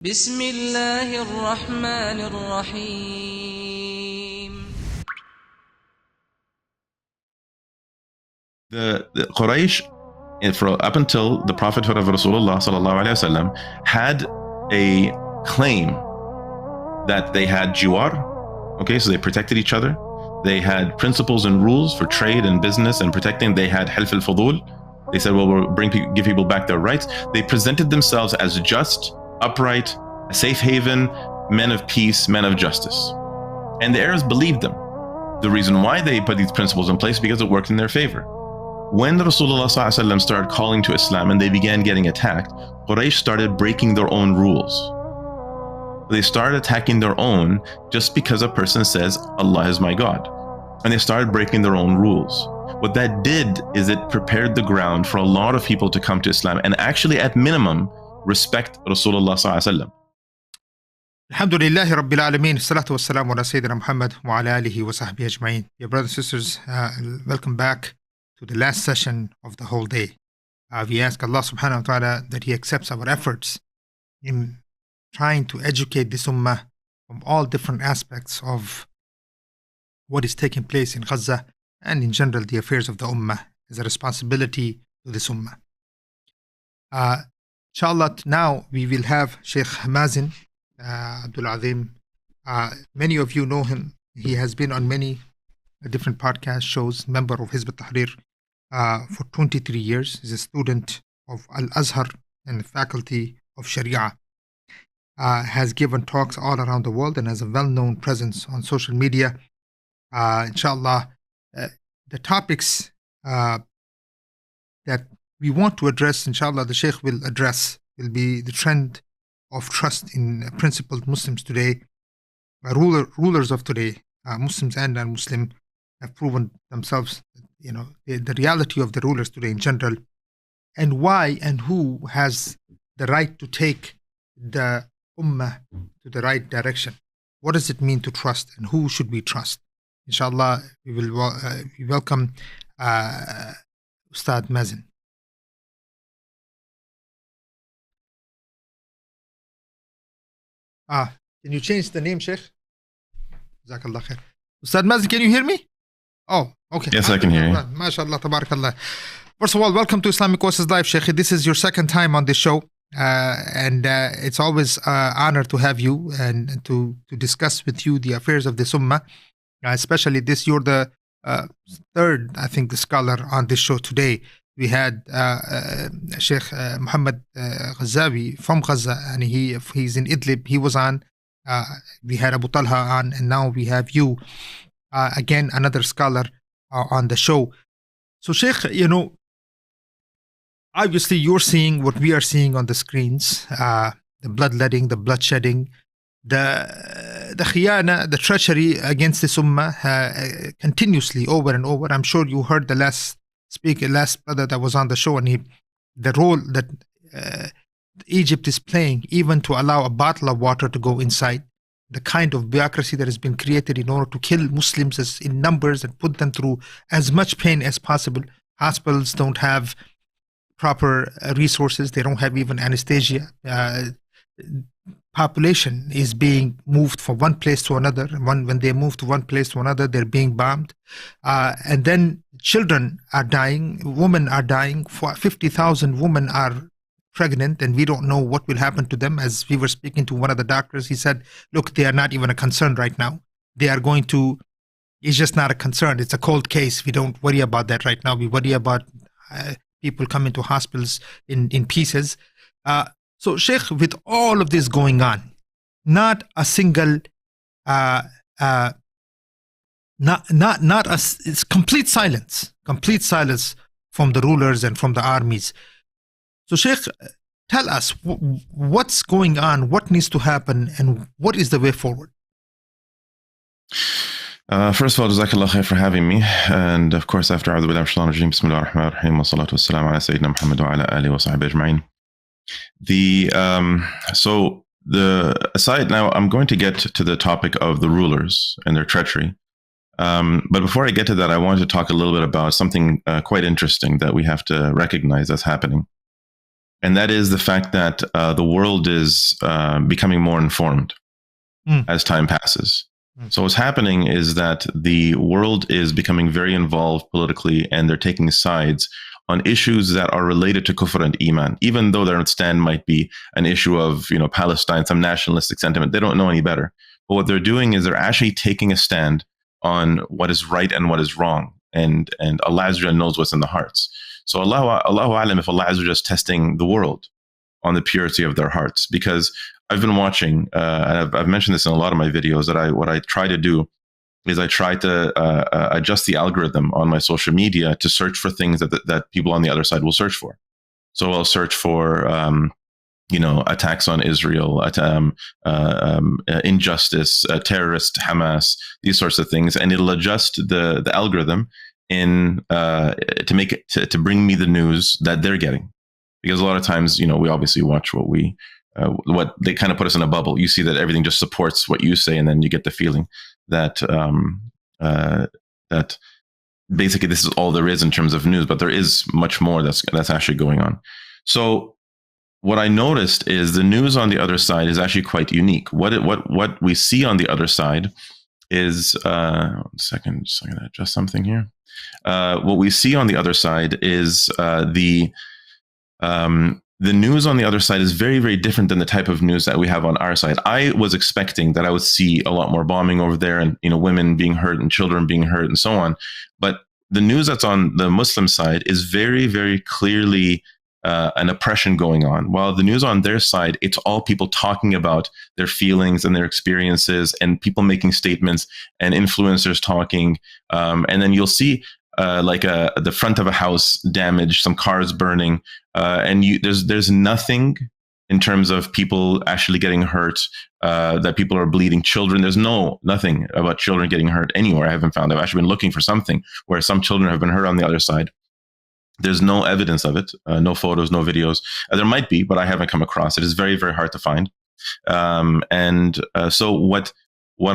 بسم الله الرحمن الرحيم. The Quraysh, up until the prophethood of Rasulullah sallallahu alaihi wasallam, had a claim that they had jiwar. Okay, so they protected each other. They had principles and rules for trade and business and protecting. They had hilf al-fudul. They said, well, we'll give people back their rights. They presented themselves as just, upright, a safe haven, men of peace, men of justice. And the Arabs believed them. The reason why they put these principles in place, because it worked in their favor. When Rasulullah ﷺ started calling to Islam and they began getting attacked, Quraysh started breaking their own rules. They started attacking their own just because a person says, Allah is my God. And they started breaking their own rules. What that did is it prepared the ground for a lot of people to come to Islam and actually, at minimum, respect Rasulullah ﷺ. Alhamdulillahi Rabbil Alameen. Salatu wassalamu ala Sayyidina Muhammad wa ala alihi wa sahbihi ajma'in. Dear brothers and sisters, welcome back to the last session of the whole day. We ask Allah subhanahu wa ta'ala that He accepts our efforts in trying to educate this ummah from all different aspects of what is taking place in Gaza and in general the affairs of the ummah as a responsibility to this ummah. Inshallah, now we will have Sheikh Mazin, Abdul Adhim. Many of you know him. He has been on many different podcast shows, member of Hizb al-Tahrir for 23 years. He's a student of Al-Azhar and the faculty of Sharia. Has given talks all around the world and has a well-known presence on social media. Inshallah, the topics that we want to address, inshallah, the Sheikh will address, will be the trend of trust in principled Muslims today. Rulers of today, Muslims and non-Muslim, have proven themselves, the reality of the rulers today in general, and why and who has the right to take the ummah to the right direction. What does it mean to trust, and who should we trust? Inshallah, we will welcome Ustadh Mazin. Can you change the name, Sheikh? Jazakallah khair. Ustadh Mazin, can you hear me? Oh, okay. Yes, I can hear you. MashaAllah, tabarakallah. First of all, welcome to Islamic Oasis Live, Sheikh. This is your second time on this show. And it's always an honor to have you and to discuss with you the affairs of the Ummah. Especially this, you're the third, I think, the scholar on this show today. We had Sheikh Muhammad Ghazawi from Gaza, and he's in Idlib. He was on. We had Abu Talha on, and now we have you, again, another scholar on the show. So, Sheikh, obviously you're seeing what we are seeing on the screens, the bloodletting, the bloodshedding, the khiyana, the treachery against this ummah continuously over and over. I'm sure you heard the last brother that was on the show, and the role that Egypt is playing, even to allow a bottle of water to go inside, the kind of bureaucracy that has been created in order to kill Muslims in numbers and put them through as much pain as possible. Hospitals don't have proper resources. They don't have even anesthesia. Population is being moved from one place to another. When they move to one place to another, they're being bombed. And then children are dying. Women are dying. 50,000 women are pregnant, and we don't know what will happen to them. As we were speaking to one of the doctors, he said, look, they are not even a concern right now. They are going to, it's just not a concern. It's a cold case. We don't worry about that right now. We worry about people coming to hospitals in pieces. So, Sheikh, with all of this going on, not a single, it's complete silence from the rulers and from the armies. So, Sheikh, tell us what's going on, what needs to happen, and what is the way forward? First of all, Jazakallah khair for having me. And of course, after A'udhu billahi minash shaitanir rajim, Bismillahir Rahmanir Rahim, wa salatu wassalamu ala Sayyidina Muhammad wa ala alihi wa sahbihi ajma'in. Aside now, I'm going to get to the topic of the rulers and their treachery. But before I get to that, I wanted to talk a little bit about something quite interesting that we have to recognize that's happening. and that is the fact that the world is becoming more informed as time passes. So what's happening is that the world is becoming very involved politically, and they're taking sides on issues that are related to kufr and iman, even though their stand might be an issue of, Palestine, some nationalistic sentiment. They don't know any better. But what they're doing is they're actually taking a stand on what is right and what is wrong. And Allah Azza wa Jalla knows what's in the hearts. So Allahu Alam, if Allah Azza wa Jalla is testing the world on the purity of their hearts. Because I've been watching, and I've mentioned this in a lot of my videos, that what I try to do is I try to adjust the algorithm on my social media to search for things that people on the other side will search for. So I'll search for, attacks on Israel, injustice, terrorist, Hamas, these sorts of things, and it'll adjust the algorithm to make it to bring me the news that they're getting. Because a lot of times, we obviously watch what they kind of put us in a bubble. You see that everything just supports what you say, and then you get the feeling that that basically this is all there is in terms of news. But there is much more that's actually going on. So what I noticed is the news on the other side is actually quite unique. What we see on the other side is one second, just going to adjust something here. What we see on the other side is the news on the other side is very, very different than the type of news that we have on our side. I was expecting that I would see a lot more bombing over there, and women being hurt and children being hurt and so on. But the news that's on the Muslim side is very, very clearly an oppression going on. While the news on their side, it's all people talking about their feelings and their experiences, and people making statements, and influencers talking. And then you'll see the front of a house damaged, some cars burning, and there's nothing in terms of people actually getting hurt, that people are bleeding, children. There's nothing about children getting hurt anywhere. I haven't found. I've actually been looking for something where some children have been hurt on the other side. There's no evidence of it, no photos, no videos. There might be, but I haven't come across it. It's very, very hard to find. So what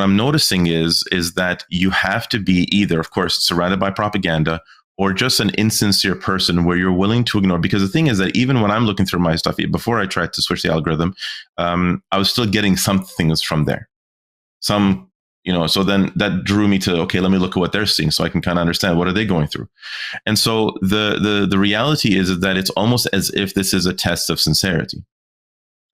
I'm noticing is that you have to be either, of course, surrounded by propaganda, or just an insincere person where you're willing to ignore. Because the thing is that even when I'm looking through my stuff, before I tried to switch the algorithm, I was still getting some things from there. So then that drew me to, okay, let me look at what they're seeing so I can kind of understand what are they going through. And so the reality is that it's almost as if this is a test of sincerity.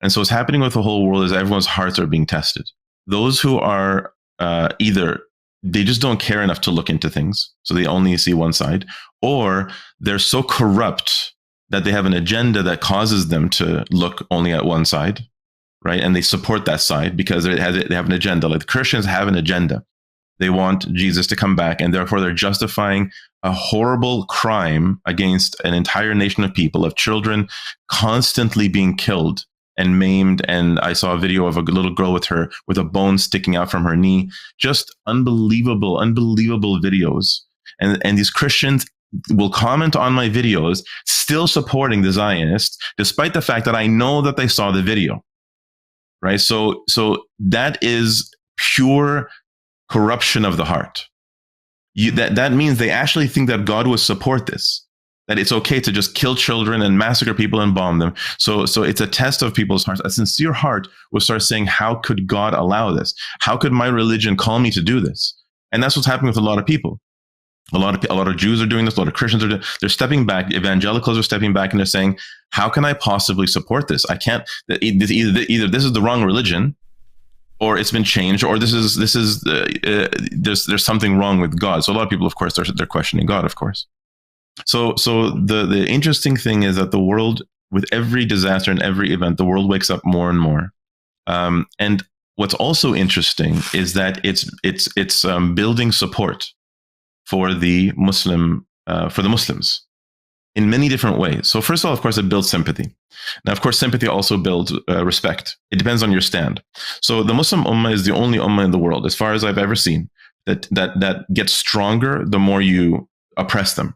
And so what's happening with the whole world is everyone's hearts are being tested. Those who are either they just don't care enough to look into things, so they only see one side, or they're so corrupt that they have an agenda that causes them to look only at one side, right? And they support that side because they have an agenda. Like the Christians have an agenda. They want Jesus to come back, and therefore they're justifying a horrible crime against an entire nation of people, of children constantly being killed and maimed. And I saw a video of a little girl with a bone sticking out from her knee. Just unbelievable videos. And these Christians will comment on my videos, still supporting the Zionists, despite the fact that I know that they saw the video. Right? So that is pure corruption of the heart. That means they actually think that God would support this, that it's okay to just kill children and massacre people and bomb them. So it's a test of people's hearts. A sincere heart will start saying, how could God allow this? How could my religion call me to do this? And that's what's happening with a lot of people. A lot of Jews are doing this. A lot of Christians they're stepping back. Evangelicals are stepping back, and they're saying, how can I possibly support this? I can't. Either this is the wrong religion, or it's been changed, or there's something wrong with God. So a lot of people, of course, they're questioning God, of course. So the interesting thing is that the world, with every disaster and every event, the world wakes up more and more. And what's also interesting is that it's building support for the Muslims in many different ways. So first of all, of course, it builds sympathy. Now, of course, sympathy also builds respect. It depends on your stand. So the Muslim Ummah is the only Ummah in the world, as far as I've ever seen, that gets stronger the more you oppress them.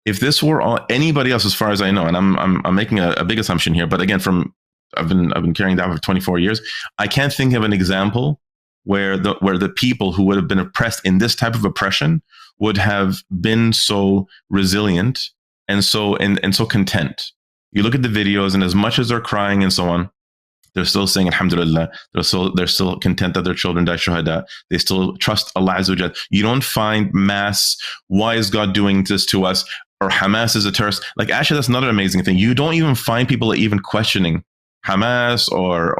If this were anybody else, as far as I know, and I'm making a big assumption here, but again, I've been carrying that for 24 years, I can't think of an example where the people who would have been oppressed in this type of oppression would have been so resilient and so content. You look at the videos, and as much as they're crying and so on, they're still saying Alhamdulillah. They're still content that their children die shuhada. They still trust Allah Azza wa Jal. You don't find mass, why is God doing this to us? Or Hamas is a terrorist. Like, actually, that's another amazing thing. You don't even find people even questioning Hamas or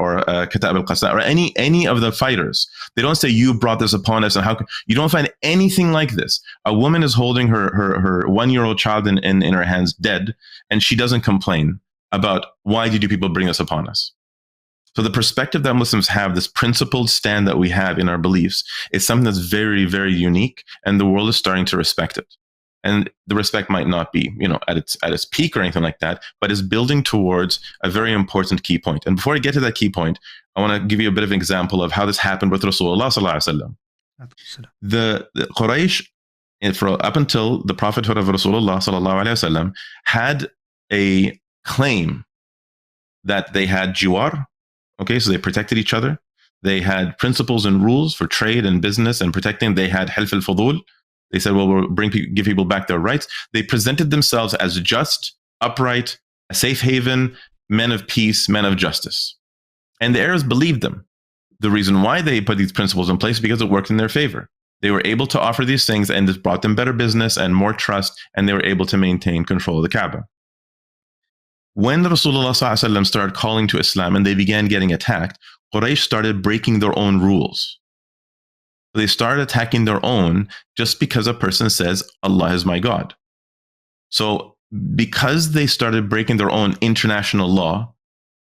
Katab al-Qassam or any of the fighters. They don't say, you brought this upon us, and how you don't find anything like this. A woman is holding her 1-year-old child in her hands dead, and she doesn't complain about, why did you people bring this upon us? So the perspective that Muslims have, this principled stand that we have in our beliefs, is something that's very, very unique, and the world is starting to respect it. And the respect might not be, at its peak or anything like that, but is building towards a very important key point. And before I get to that key point, I want to give you a bit of an example of how this happened with Rasulullah sallallahu alaihi wasallam. The Quraysh, up until the prophethood of Rasulullah sallallahu alaihi wasallam, had a claim that they had jiwar. Okay, so they protected each other. They had principles and rules for trade and business and protecting. They had hilf al-fudul. They said, well, we'll give people back their rights. They presented themselves as just, upright, a safe haven, men of peace, men of justice. And the Arabs believed them. The reason why they put these principles in place is because it worked in their favor. They were able to offer these things, and this brought them better business and more trust, and they were able to maintain control of the Kaaba. When Rasulullah ﷺ started calling to Islam and they began getting attacked, Quraysh started breaking their own rules. They started attacking their own just because a person says, Allah is my God. So because they started breaking their own international law,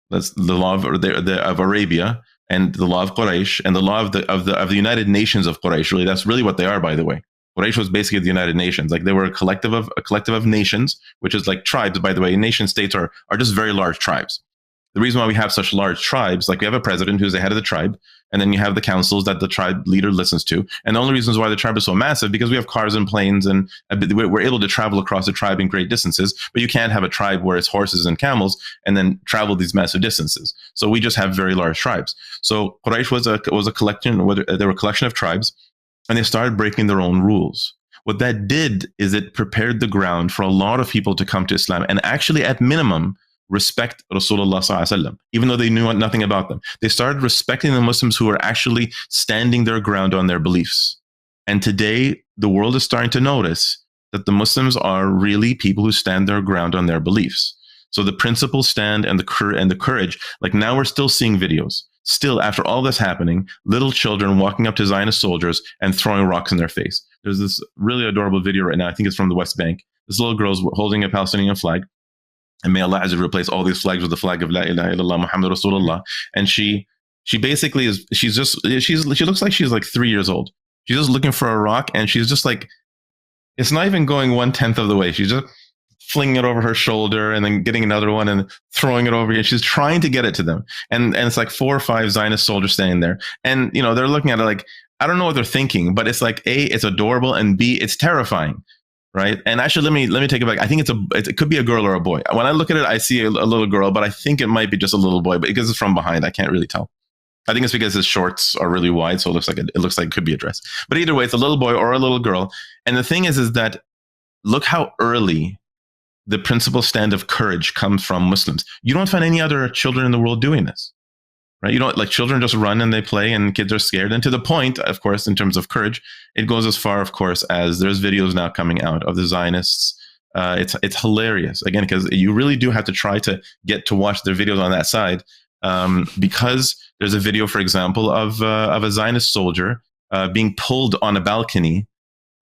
that's the law of Arabia and the law of Quraysh and the law of the United Nations of Quraysh. Really, that's really what they are, by the way. Quraysh was basically the United Nations. Like, they were a collective of nations, which is like tribes, by the way. Nation states are just very large tribes. The reason why we have such large tribes, like we have a president who's the head of the tribe, and then you have the councils that the tribe leader listens to. And the only reasons why the tribe is so massive, because we have cars and planes, and we're able to travel across the tribe in great distances, but you can't have a tribe where it's horses and camels and then travel these massive distances. So we just have very large tribes. So Quraysh was a collection, they were a collection of tribes, and they started breaking their own rules. What that did is it prepared the ground for a lot of people to come to Islam and actually, at minimum, respect Rasulullah sallallahu alaihi wasallam, even though they knew nothing about them. They started respecting the Muslims who were actually standing their ground on their beliefs. And today, the world is starting to notice that the Muslims are really people who stand their ground on their beliefs. So the principles stand and the courage, like now we're still seeing videos. Still, after all this happening, little children walking up to Zionist soldiers and throwing rocks in their face. There's this really adorable video right now. I think it's from the West Bank. This little girl's holding a Palestinian flag. And may Allah Azza replace all these flags with the flag of La ilaha illallah Muhammad Rasulullah. And she basically she looks like she's like 3 years old. She's just looking for a rock, and she's just like, it's not even going 1/10 of the way. She's just flinging it over her shoulder and then getting another one and throwing it over here. She's trying to get it to them. And it's like 4 or 5 Zionist soldiers standing there. And, they're looking at it like, I don't know what they're thinking, but it's like, A, it's adorable, and B, it's terrifying. Right. And actually, let me take it back. I think it could be a girl or a boy. When I look at it, I see a little girl, but I think it might be just a little boy, but because it's from behind, I can't really tell. I think it's because his shorts are really wide. So it looks like it could be a dress, but either way, it's a little boy or a little girl. And the thing is that look how early the principal stand of courage comes from Muslims. You don't find any other children in the world doing this. Right? Like, children just run and they play, and kids are scared. And to the point, of course, in terms of courage, it goes as far, of course, as there's videos now coming out of the Zionists. It's hilarious, again, because you really do have to try to get to watch their videos on that side, because there's a video, for example, of a Zionist soldier being pulled on a balcony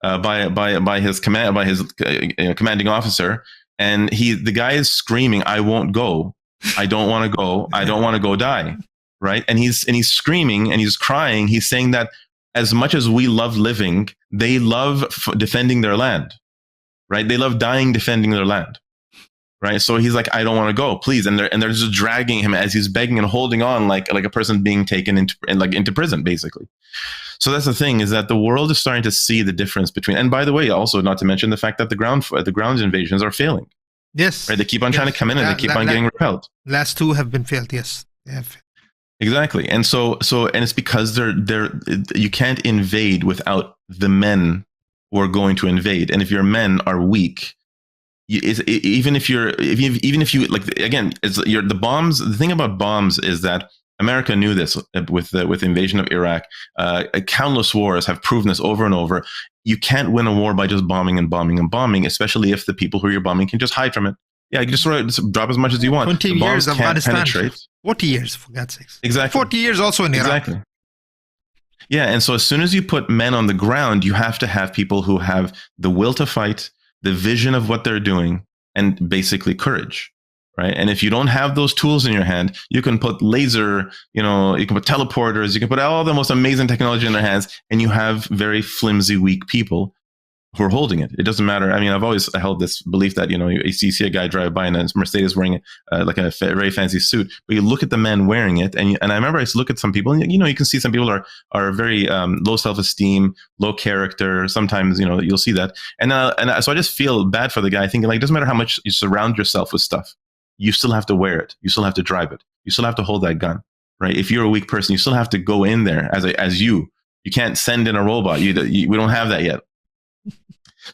by his commanding officer, and the guy is screaming, "I won't go. I don't want to go. I don't want to go die." Right. And he's screaming and he's crying. He's saying that as much as we love living, they love defending their land. Right. They love dying defending their land. Right. So he's like, I don't want to go, please. And they're just dragging him as he's begging and holding on like a person being taken into prison, basically. So that's the thing, is that the world is starting to see the difference between, and by the way, also not to mention the fact that the ground invasions are failing. Yes. Right. They keep on trying to come in and they keep on getting repelled. Last 2 have been failed. Yes. They have failed. Exactly. And so it's because you can't invade without the men who are going to invade. And if your men are weak, even if you like, again, the bombs. The thing about bombs is that America knew this with the invasion of Iraq. Countless wars have proven this over and over. You can't win a war by just bombing and bombing and bombing, especially if the people who you're bombing can just hide from it. Yeah, you just drop as much as you want. 20 years of Afghanistan. 40 years, for God's sakes. Exactly. 40 years also in Iraq. Exactly. Yeah, and so as soon as you put men on the ground, you have to have people who have the will to fight, the vision of what they're doing, and basically courage, right? And if you don't have those tools in your hand, you can put laser, you can put teleporters, you can put all the most amazing technology in their hands, and you have very flimsy, weak people who are holding it. It doesn't matter. I mean, I've always held this belief that, you see a guy drive by in a Mercedes wearing like a very fancy suit, but you look at the man wearing it. And I remember I used to look at some people, and, you can see some people are very low self-esteem, low character. Sometimes, you'll see that. And so I just feel bad for the guy, thinking, like, it doesn't matter how much you surround yourself with stuff. You still have to wear it. You still have to drive it. You still have to hold that gun, right? If you're a weak person, you still have to go in there as you. You can't send in a robot. We don't have that yet.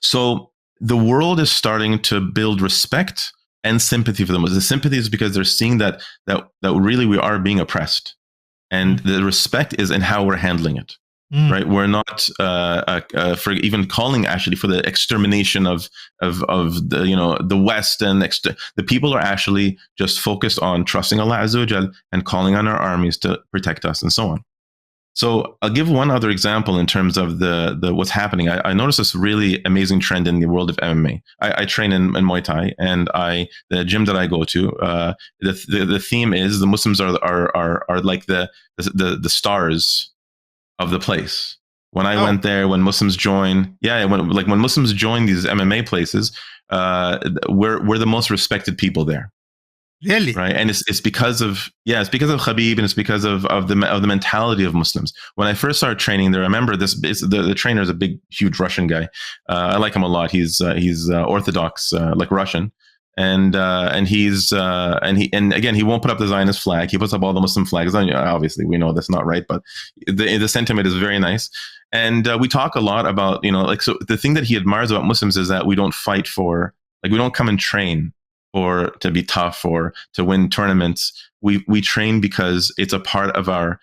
So the world is starting to build respect and sympathy for them. The sympathy is because they're seeing that really we are being oppressed, and the respect is in how we're handling it. Right? We're not for even calling actually for the extermination of the West, and the people are actually just focused on trusting Allah Azza wa Jal and calling on our armies to protect us and so on. So I'll give one other example in terms of the what's happening. I noticed this really amazing trend in the world of MMA. I train in Muay Thai, and the gym that I go to, the theme is the Muslims are like the stars of the place. When I went there, when Muslims join, when Muslims join these MMA places, we're the most respected people there. Really? Right. And it's because of Khabib, and it's because of the mentality of Muslims. When I first started training there, I remember the trainer is a big, huge Russian guy. I like him a lot. He's Orthodox, like Russian. And again, he won't put up the Zionist flag. He puts up all the Muslim flags. Obviously, we know that's not right, but the sentiment is very nice. And we talk a lot about, so the thing that he admires about Muslims is that we don't fight for, like, we don't come and train or to be tough or to win tournaments. We train because it's a part of our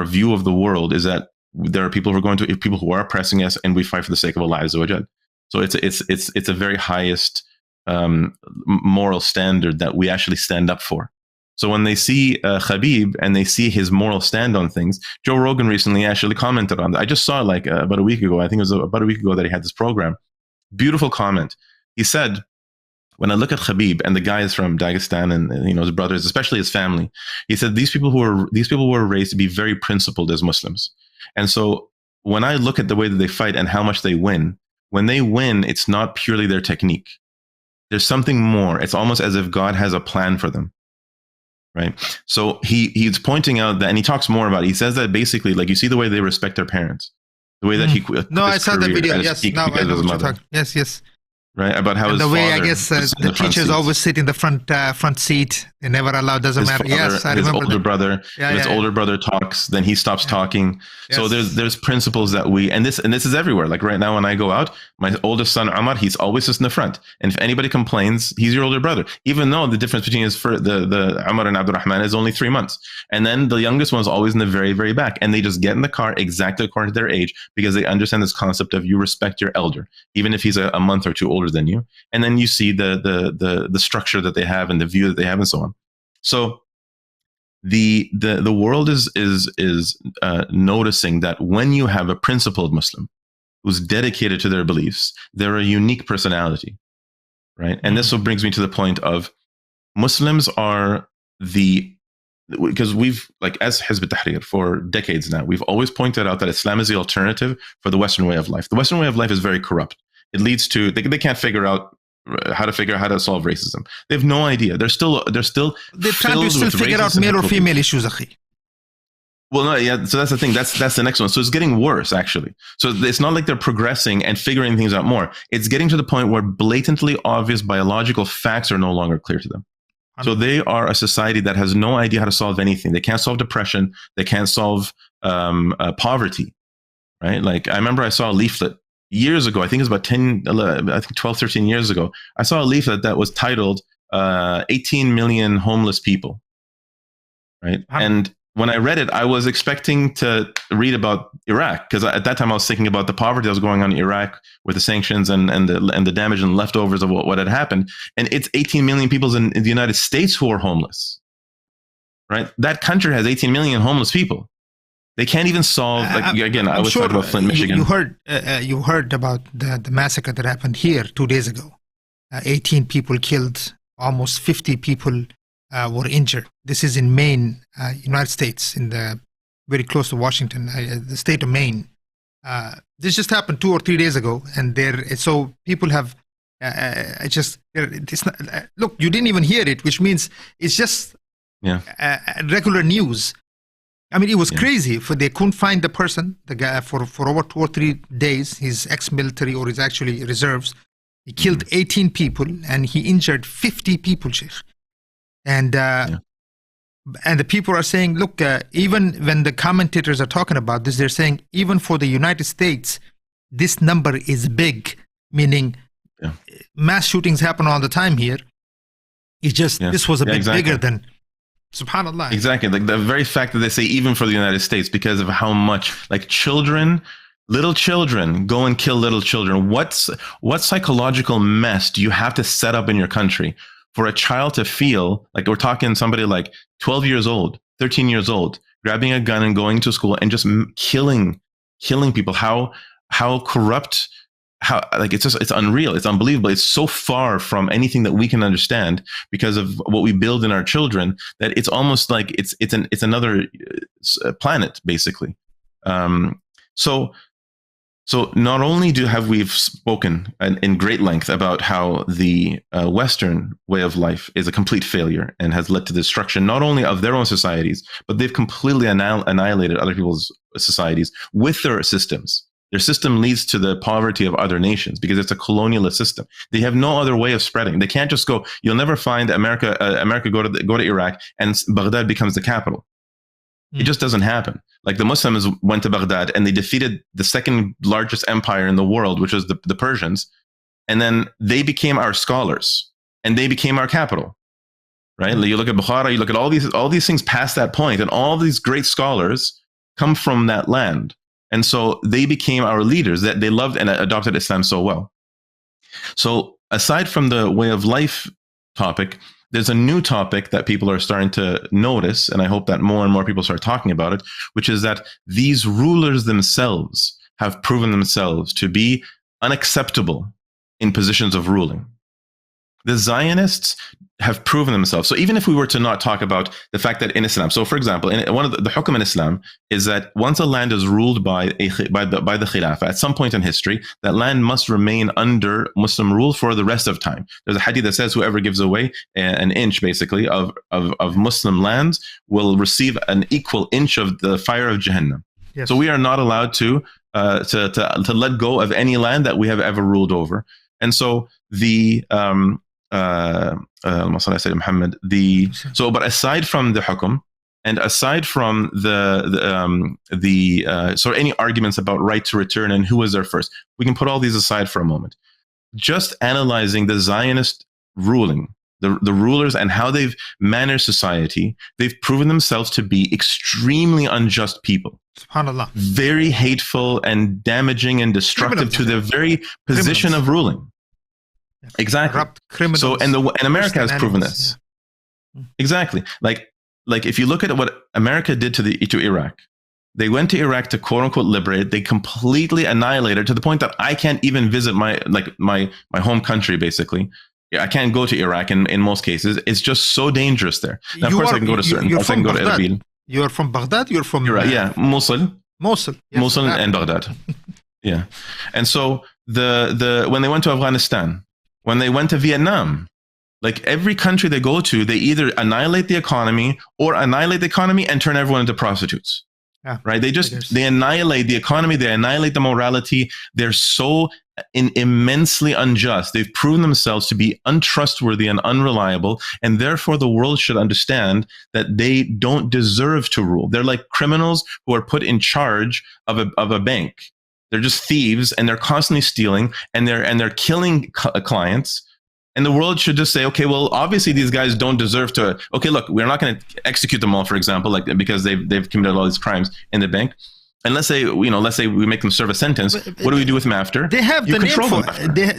view of the world, is that there are people who are oppressing us, and we fight for the sake of Allah Azza wa Jal. So it's a very highest moral standard that we actually stand up for. So when they see Khabib and they see his moral stand on things, Joe Rogan recently actually commented on that. I just saw it about a week ago. I think it was about a week ago that he had this program. Beautiful comment. He said, when I look at Khabib, and the guy is from Dagestan, and his brothers, especially his family, he said these people were raised to be very principled as Muslims. And so when I look at the way that they fight and how much they win, when they win, it's not purely their technique. There's something more. It's almost as if God has a plan for them. Right. So he's pointing out that, and he talks more about it. He says that basically, like, you see the way they respect their parents, the way that he quit. No, I saw the video. Yes, now I know what you're talking. Yes. Right, about how and his the way, father, I guess, the teachers always sit in the front seat. They never allow. Doesn't matter. Yes, I remember. His older brother. His older brother talks, then he stops talking. Yes. So there's principles that and this is everywhere. Like right now, when I go out, my oldest son Amar, he's always just in the front. And if anybody complains, he's your older brother, even though the difference between the Amar and Abdurrahman is only 3 months. And then the youngest one is always in the very, very back. And they just get in the car exactly according to their age, because they understand this concept of you respect your elder, even if he's a month or two older than you. And then you see the structure that they have and the view that they have and so on. So the world is noticing that when you have a principled Muslim who's dedicated to their beliefs, they're a unique personality, right? And this brings me to the point of Muslims are because we've, like, as Hizb ut-Tahrir for decades now, we've always pointed out that Islam is the alternative for the Western way of life. The Western way of life is very corrupt. It leads to, they can't figure out how to solve racism. They have no idea. They're trying to still figure out male or female issues, akhi. Well, no, yeah. So that's the thing. That's the next one. So it's getting worse, actually. So it's not like they're progressing and figuring things out more. It's getting to the point where blatantly obvious biological facts are no longer clear to them. So they are a society that has no idea how to solve anything. They can't solve depression. They can't solve poverty, right? Like, I remember I saw a leaflet years ago, I think it was about 12, 13 years ago, I saw a leaflet that was titled 18 million homeless people, right? And when I read it, I was expecting to read about Iraq, because at that time I was thinking about the poverty that was going on in Iraq with the sanctions and the damage and leftovers of what had happened. And it's 18 million people in the United States who are homeless, right? That country has 18 million homeless people. They can't even solve. Again, I was talking about Flint, Michigan. You heard about the massacre that happened here 2 days ago. 18 people killed, almost 50 people were injured. This is in Maine, United States, very close to Washington, the state of Maine. This just happened 2 or 3 days ago, and so people have it's not, look, you didn't even hear it, which means it's just regular news. I mean, it was crazy. They couldn't find the person, the guy, for over 2 or 3 days. He's ex-military, or he's actually reserves. He killed 18 people and he injured 50 people, Sheikh. And the people are saying, look, even when the commentators are talking about this, they're saying even for the United States, this number is big, meaning mass shootings happen all the time here. It's just this was a bit bigger than. Subhanallah. Exactly. Like the very fact that they say even for the United States, because of how much, like, little children go and kill little children. What psychological mess do you have to set up in your country for a child to feel like, we're talking somebody like 12 years old, 13 years old, grabbing a gun and going to school and just killing people? How corrupt, it's unreal. It's unbelievable. It's so far from anything that we can understand because of what we build in our children, that it's almost like it's another planet, basically. So not only have we spoken in great length about how the Western way of life is a complete failure and has led to destruction, not only of their own societies, but they've completely annihilated other people's societies with their systems. Their system leads to the poverty of other nations because it's a colonialist system. They have no other way of spreading. They can't just go. You'll never find America go to Iraq and Baghdad becomes the capital. It just doesn't happen. Like, the Muslims went to Baghdad and they defeated the second largest empire in the world, which was the Persians. And then they became our scholars and they became our capital, right? You look at Bukhara, you look at all these things past that point, and all these great scholars come from that land. And so they became our leaders, that they loved and adopted Islam so well. So aside from the way of life topic, there's a new topic that people are starting to notice, and I hope that more and more people start talking about it, which is that these rulers themselves have proven themselves to be unacceptable in positions of ruling. The Zionists have proven themselves. So even if we were to not talk about the fact that in Islam, so for example, one of the hukum in Islam is that once a land is ruled by the Khilafah, at some point in history, that land must remain under Muslim rule for the rest of time. There's a hadith that says whoever gives away an inch, basically, of Muslim lands will receive an equal inch of the fire of Jahannam. Yes. So we are not allowed to let go of any land that we have ever ruled over. And so but aside from the hukum, and aside from any arguments about right to return and who was there first, we can put all these aside for a moment. Just analyzing the Zionist ruling, the rulers and how they've managed society, they've proven themselves to be extremely unjust people. SubhanAllah. Very hateful and damaging and destructive to their very position of ruling. Exactly. So, and America has proven this. Yeah. Exactly. Like if you look at what America did to Iraq, they went to Iraq to quote unquote liberate. They completely annihilated, to the point that I can't even visit my home country. Basically, I can't go to Iraq in most cases. It's just so dangerous there. Now, of course, I can go to certain parts. I can go to Erbil. You're from Baghdad. You're from Iraq. Yeah, Mosul. Yes, Mosul and Baghdad. Yeah, and so when they went to Afghanistan, when they went to Vietnam, like every country they go to, they either annihilate the economy or annihilate the economy and turn everyone into prostitutes. Yeah, right? They annihilate the economy, they annihilate the morality. They're so immensely unjust. They've proven themselves to be untrustworthy and unreliable, and therefore the world should understand that they don't deserve to rule. They're like criminals who are put in charge of a bank. They're just thieves, and they're constantly stealing, and they're killing clients. And the world should just say, okay, well, obviously these guys don't deserve to. Okay, look, we're not going to execute them all, for example, like because they've committed all these crimes in the bank. And let's say we make them serve a sentence. What do we do with them after? They have the name for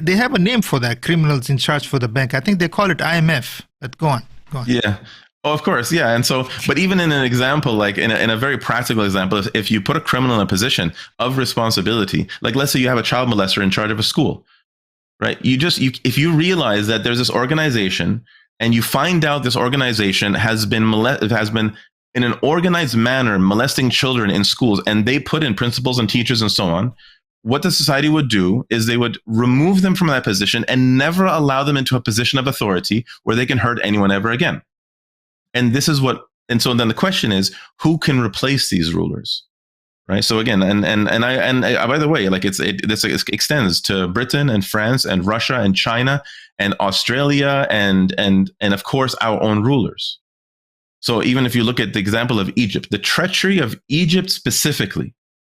they have a name for that. Criminals in charge for the bank. I think they call it IMF. But go on. Yeah. Oh, of course, yeah. And so, but even in an example, like in a very practical example, if you put a criminal in a position of responsibility, like let's say you have a child molester in charge of a school, right? If you realize that there's this organization, and you find out this organization has been in an organized manner molesting children in schools, and they put in principals and teachers and so on, what the society would do is they would remove them from that position and never allow them into a position of authority where they can hurt anyone ever again. And so then the question is, who can replace these rulers? Right. So again, and by the way, like this extends to Britain and France and Russia and China and Australia and of course our own rulers. So even if you look at the example of Egypt, the treachery of Egypt specifically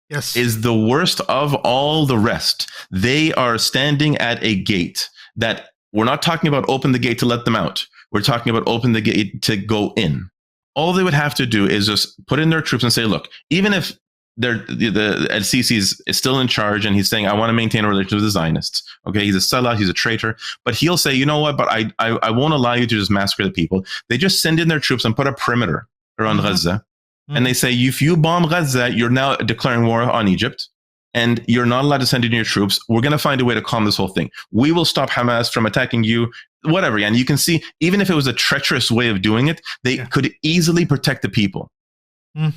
is the worst of all the rest. They are standing at a gate that we're not talking about open the gate to let them out. We're talking about open the gate to go in. All they would have to do is just put in their troops and say, look, even if the El-Sisi is still in charge and he's saying, I want to maintain a relationship with the Zionists. Okay, he's a sellout, he's a traitor, but he'll say, you know what, but I won't allow you to just massacre the people. They just send in their troops and put a perimeter around Gaza. And they say, if you bomb Gaza, you're now declaring war on Egypt, and you're not allowed to send in your troops. We're going to find a way to calm this whole thing. We will stop Hamas from attacking you, whatever. And you can see, even if it was a treacherous way of doing it, they could easily protect the people.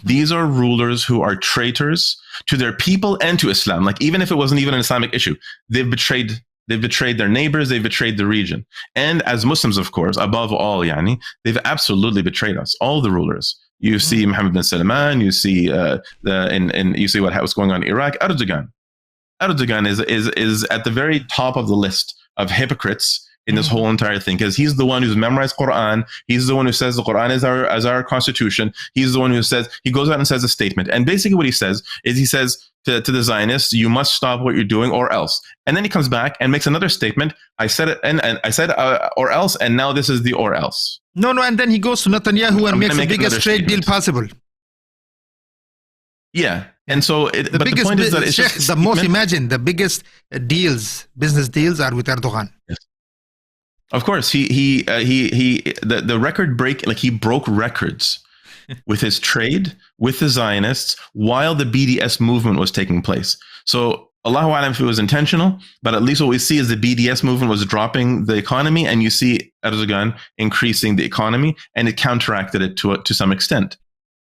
These are rulers who are traitors to their people and to Islam. Like, even if it wasn't even an Islamic issue, they've betrayed their neighbors, they've betrayed the region. And as Muslims, of course, above all, they've absolutely betrayed us, all the rulers. You see Mohammed bin Salman, you see you see what's going on in Iraq. Erdogan is at the very top of the list of hypocrites in this whole entire thing, because he's the one who's memorized Quran. He's the one who says the Quran is our constitution. He's the one who he goes out and says a statement. And basically what he says to the Zionists, you must stop what you're doing or else. And then he comes back and makes another statement. I said it, and I said or else, and now this is the or else. No, and then he goes to Netanyahu and makes the biggest trade deal possible. Yeah. And so the point is that it's just the most, imagine the biggest business deals are with Erdogan. Yes. Of course, the record break, like he broke records with his trade with the Zionists while the BDS movement was taking place. So Allahu Alam if it was intentional, but at least what we see is the BDS movement was dropping the economy, and you see Erdogan increasing the economy, and it counteracted it to some extent.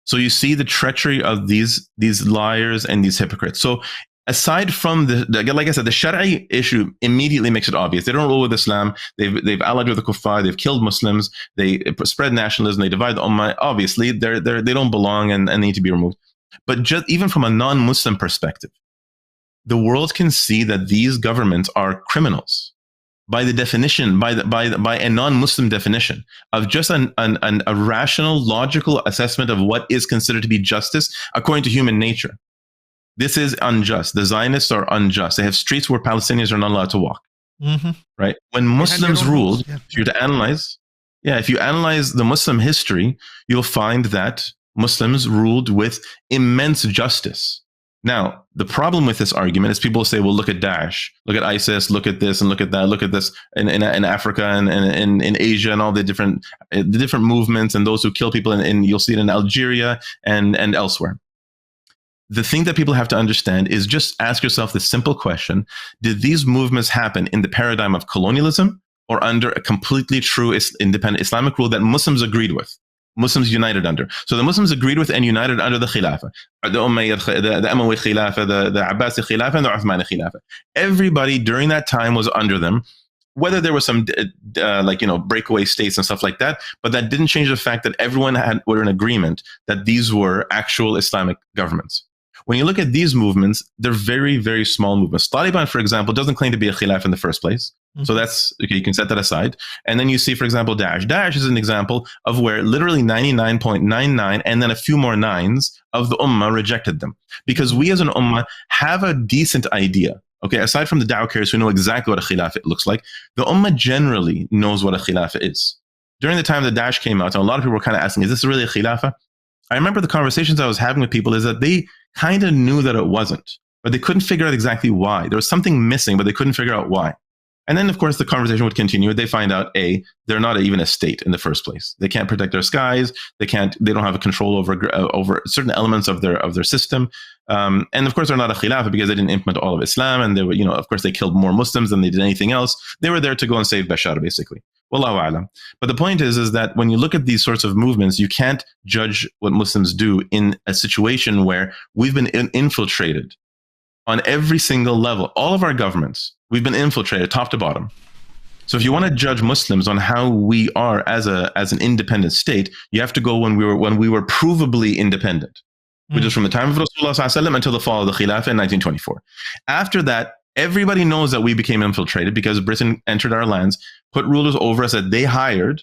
So you see the treachery of these liars and these hypocrites. So aside from like I said, the Shari'i issue immediately makes it obvious. They don't rule with Islam. They've allied with the kuffar. They've killed Muslims. They spread nationalism. They divide the ummah. Obviously, they don't belong and need to be removed. But just even from a non-Muslim perspective, the world can see that these governments are criminals by the definition, by a non-Muslim definition of just a rational, logical assessment of what is considered to be justice according to human nature. This is unjust. The Zionists are unjust. They have streets where Palestinians are not allowed to walk. Right? When Muslims ruled, if you analyze the Muslim history, you'll find that Muslims ruled with immense justice. Now, the problem with this argument is people say, well, look at Daesh, look at ISIS, look at this and look at that, look at this in Africa and in Asia and all the different movements and those who kill people, and you'll see it in Algeria and elsewhere. The thing that people have to understand is just ask yourself the simple question: did these movements happen in the paradigm of colonialism or under a completely true independent Islamic rule that Muslims agreed with? Muslims united under. So the Muslims agreed with and united under the Khilafah, the Umayyad Khilafah, the Abbasi Khilafah, and the Uthmani Khilafah. Everybody during that time was under them, whether there was some breakaway states and stuff like that, but that didn't change the fact that everyone were in agreement that these were actual Islamic governments. when you look at these movements, they're very, very small movements. Taliban, for example, doesn't claim to be a khilaf in the first place. So that's, okay, you can set that aside. And then you see, for example, Daesh. Daesh is an example of where literally 99.99 and then a few more nines of the ummah rejected them. Because we as an ummah have a decent idea. Okay, aside from the da'wah carriers who know exactly what a khilafah looks like, the ummah generally knows what a khilafah is. During the time that Daesh came out, and a lot of people were kind of asking, is this really a khilafah? I remember the conversations I was having with people is that they kind of knew that it wasn't, but they couldn't figure out exactly why. There was something missing, but they couldn't figure out why. And then, of course, the conversation would continue. They find out, A, they're not even a state in the first place. They can't protect their skies. They don't have a control over certain elements of their system. And of course, they're not a khilafah because they didn't implement all of Islam. And they were, of course, they killed more Muslims than they did anything else. They were there to go and save Bashar, basically. Wallahu a'lam. But the point is that when you look at these sorts of movements, you can't judge what Muslims do in a situation where we've been infiltrated on every single level. All of our governments, we've been infiltrated top to bottom. So if you want to judge Muslims on how we are as an independent state, you have to go when we were provably independent, which is from the time of Rasulullah ﷺ until the fall of the Khilafah in 1924. After that, everybody knows that we became infiltrated because Britain entered our lands, put rulers over us that they hired,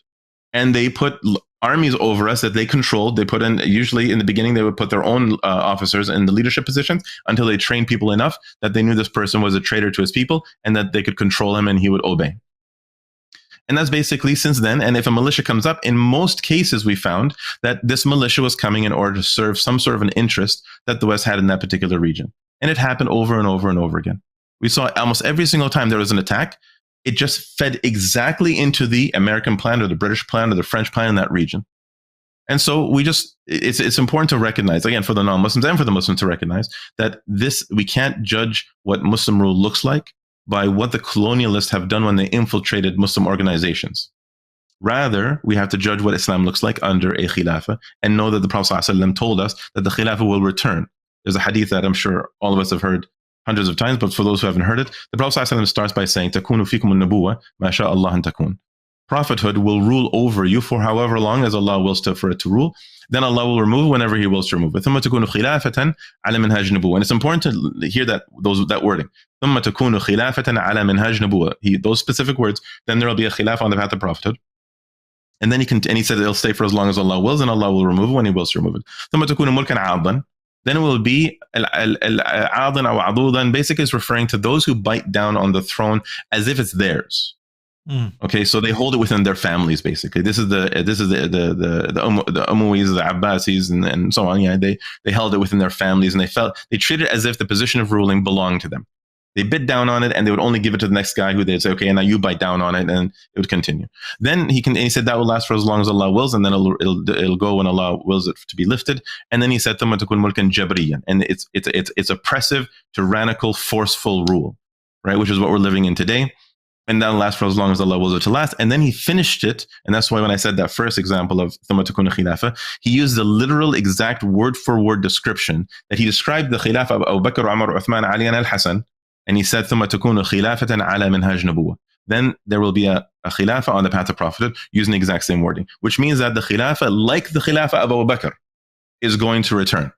and they put armies over us that they controlled. They put in, usually in the beginning, they would put their own officers in the leadership positions until they trained people enough that they knew this person was a traitor to his people and that they could control him and he would obey. And that's basically since then. And if a militia comes up, in most cases, we found that this militia was coming in order to serve some sort of an interest that the West had in that particular region. And it happened over and over and over again. We saw almost every single time there was an attack, it just fed exactly into the American plan or the British plan or the French plan in that region. And so it's important to recognize, again, for the non-Muslims and for the Muslims to recognize that we can't judge what Muslim rule looks like by what the colonialists have done when they infiltrated Muslim organizations. Rather, we have to judge what Islam looks like under a khilafah and know that the Prophet ﷺ told us that the khilafah will return. There's a hadith that I'm sure all of us have heard hundreds of times, but for those who haven't heard it, the Prophet ﷺ starts by saying, "Takunu fikum an-nubuwwa ma sha Allah an takun." Prophethood will rule over you for however long as Allah wills for it to rule. Then Allah will remove whenever He wills to remove it. ثم تكون خلافة على منهج نبوة. And it's important to hear that wording. ثم تكون خلافة على منهج نبوة. Those specific words. Then there will be a khilafah on the path of prophethood. And then he said it'll stay for as long as Allah wills, and Allah will remove it when He wills to remove it. ثم تكون ملكا عاضا. Then it will be عاضا أو عضوضا. Basically, it's referring to those who bite down on the throne as if it's theirs. Okay, so they hold it within their families. Basically, this is the Umayyads, the Abbasis, and so on. Yeah, they held it within their families, and they treated it as if the position of ruling belonged to them. They bit down on it, and they would only give it to the next guy who they'd say, okay, now you bite down on it, and it would continue. Then he said that will last for as long as Allah wills, and then it'll go when Allah wills it to be lifted. And then he said, ثم تكون ملكا جبريا, and it's oppressive, tyrannical, forceful rule, right? Which is what we're living in today. And that'll last for as long as Allah wills it to last. And then he finished it. And that's why when I said that first example of ثم تكون خلافة, he used the literal exact word for word description that he described the khilafah of Abu Bakr, Umar, Uthman, Ali, and Al-Hasan. And he said, ثم تكون خلافة على منهج نبوة. Then there will be a khilafah on the path of prophethood using the exact same wording, which means that the khilafah, like the khilafah of Abu Bakr, is going to return.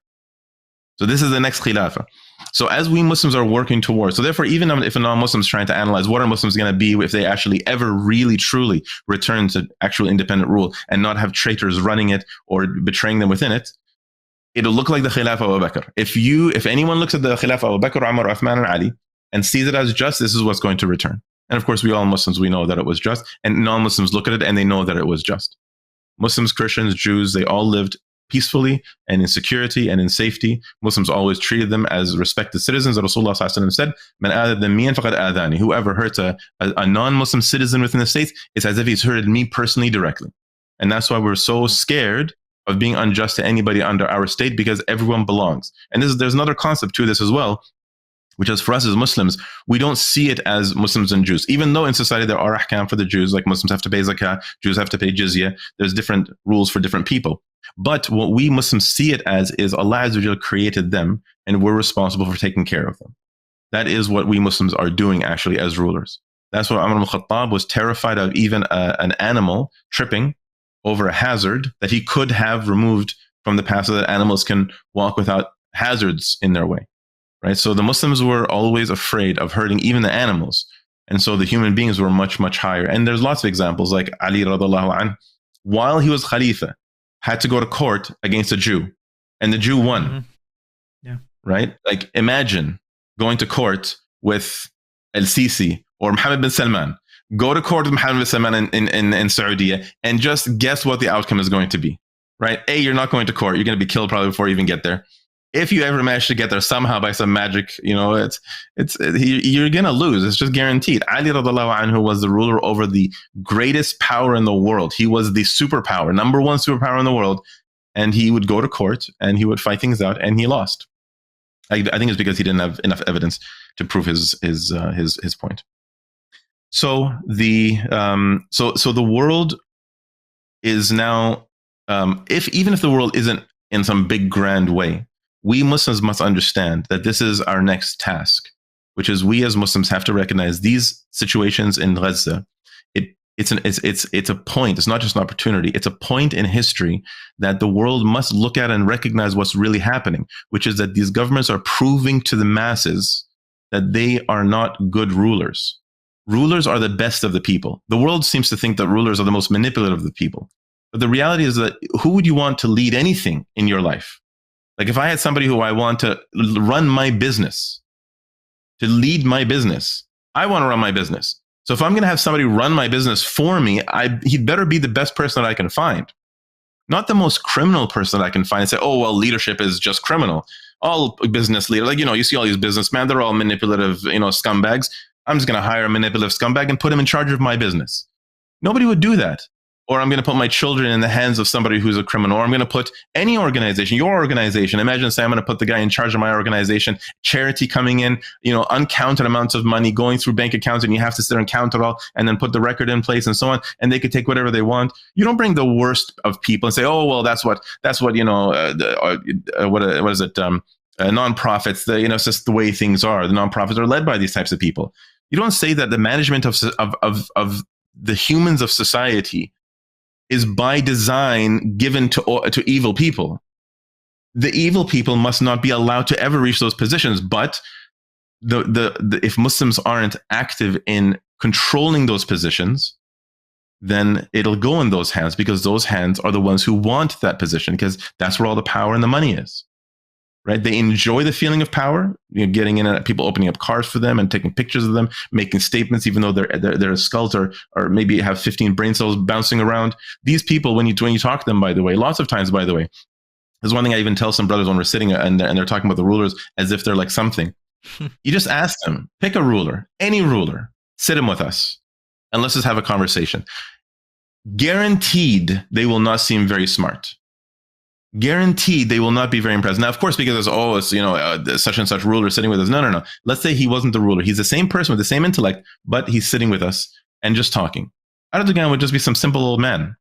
So this is the next khilafah. So as we Muslims are working towards, so therefore, even if a non-Muslim is trying to analyze what are Muslims going to be if they actually ever really, truly return to actual independent rule and not have traitors running it or betraying them within it, it'll look like the khilafah of Abu Bakr. If anyone looks at the khilafah of Abu Bakr, Umar, Uthman, and Ali and sees it as just, this is what's going to return. And of course, we all Muslims, we know that it was just, and non-Muslims look at it and they know that it was just. Muslims, Christians, Jews, they all lived peacefully and in security and in safety. Muslims always treated them as respected citizens. Rasulullah said, "Man adani faqad adani." Whoever hurts a non-Muslim citizen within the states, it's as if he's hurted me personally directly. And that's why we're so scared of being unjust to anybody under our state, because everyone belongs. And there's another concept to this as well, which is for us as Muslims, we don't see it as Muslims and Jews. Even though in society there are ahkam for the Jews, like Muslims have to pay zakah, Jews have to pay jizya, there's different rules for different people. But what we Muslims see it as is Allah Azza wa Jalla created them and we're responsible for taking care of them. That is what we Muslims are doing actually as rulers. That's why Umar al-Khattab was terrified of even an animal tripping over a hazard that he could have removed from the path so that animals can walk without hazards in their way, right? So the Muslims were always afraid of hurting even the animals. And so the human beings were much, much higher. And there's lots of examples, like Ali radiallahu anh, while he was Khalifa, had to go to court against a Jew, and the Jew won. Mm-hmm. Yeah. Right? Like, imagine going to court with Al-Sisi or Mohammed bin Salman. Go to court with Mohammed bin Salman in Saudi, and just guess what the outcome is going to be. Right? A, you're not going to court. You're going to be killed probably before you even get there. If you ever manage to get there somehow by some magic, you're going to lose. It's just guaranteed. Ali radiallahu anhu was the ruler over the greatest power in the world. He was the superpower, number one superpower in the world. And he would go to court and he would fight things out, and he lost. I think it's because he didn't have enough evidence to prove his point. So the world is now, even if the world isn't in some big grand way, we Muslims must understand that this is our next task, which is we as Muslims have to recognize these situations in Gaza. It's a point. It's not just an opportunity. It's a point in history that the world must look at and recognize what's really happening, which is that these governments are proving to the masses that they are not good rulers. Rulers are the best of the people. The world seems to think that rulers are the most manipulative of the people. But the reality is that who would you want to lead anything in your life? Like, if I had somebody who I want to run my business, to lead my business, I want to run my business. So if I'm going to have somebody run my business for me, he'd better be the best person that I can find. Not the most criminal person that I can find and say, oh, well, leadership is just criminal. All business leaders, you see all these businessmen, they're all manipulative, scumbags. I'm just going to hire a manipulative scumbag and put him in charge of my business. Nobody would do that. Or I'm going to put my children in the hands of somebody who's a criminal. Or I'm going to put any organization, your organization. Imagine saying, I'm going to put the guy in charge of my organization, charity coming in, uncounted amounts of money going through bank accounts, and you have to sit and count it all and then put the record in place and so on. And they could take whatever they want. You don't bring the worst of people and say, oh, well, that's what what is it? Nonprofits, it's just the way things are. The nonprofits are led by these types of people. You don't say that the management of the humans of society is by design given to evil people. The evil people must not be allowed to ever reach those positions. But if Muslims aren't active in controlling those positions, then it'll go in those hands, because those hands are the ones who want that position, because that's where all the power and the money is. Right? They enjoy the feeling of power, getting in and people opening up cars for them and taking pictures of them, making statements, even though their skulls are maybe have 15 brain cells bouncing around. These people, when you talk to them, by the way, lots of times, by the way, there's one thing I even tell some brothers when we're sitting and they're talking about the rulers as if they're like something. You just ask them, pick a ruler, any ruler, sit him with us, and let's just have a conversation. Guaranteed, they will not seem very smart. Guaranteed they will not be very impressed. Now, of course, because it's such and such ruler sitting with us. No. Let's say he wasn't the ruler. He's the same person with the same intellect, but he's sitting with us and just talking. Erdogan would just be some simple old man.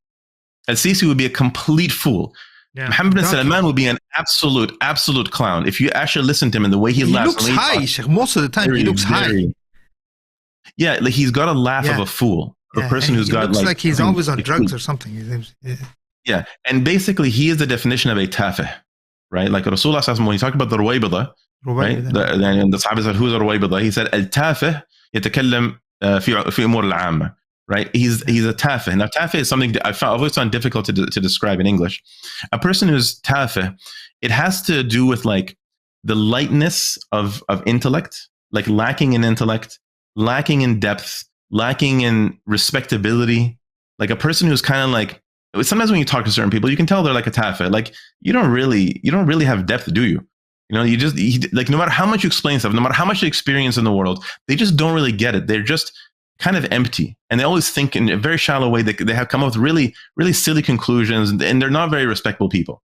Al-Sisi would be a complete fool. Yeah, Mohammed bin Salman would be an absolute clown. If you actually listen to him and the way he laughs. Looks high. Most of the time, he looks high. Yeah, like he's got a laugh of a fool. A person who's got looks like he's always on drugs or something. Yeah, and basically he is the definition of a tafih, right? Like Rasulullah, when he talked about the Ruwaybidah, right? The Sahaba said, who's a Ruwaybidah? He said, Al-tafih يتكلم في أمور العامة, right? He's a tafih. Now, tafih is something I've always found difficult to describe in English. A person who's tafih, it has to do with like the lightness of intellect, like lacking in intellect, lacking in depth, lacking in respectability. Like a person who's kind of like, sometimes when you talk to certain people, you can tell they're like a tafih. Like you don't really have depth, do you? You just like, no matter how much you explain stuff, no matter how much they experience in the world, they just don't really get it. They're just kind of empty, and they always think in a very shallow way. They have come up with really, really silly conclusions, and they're not very respectable people.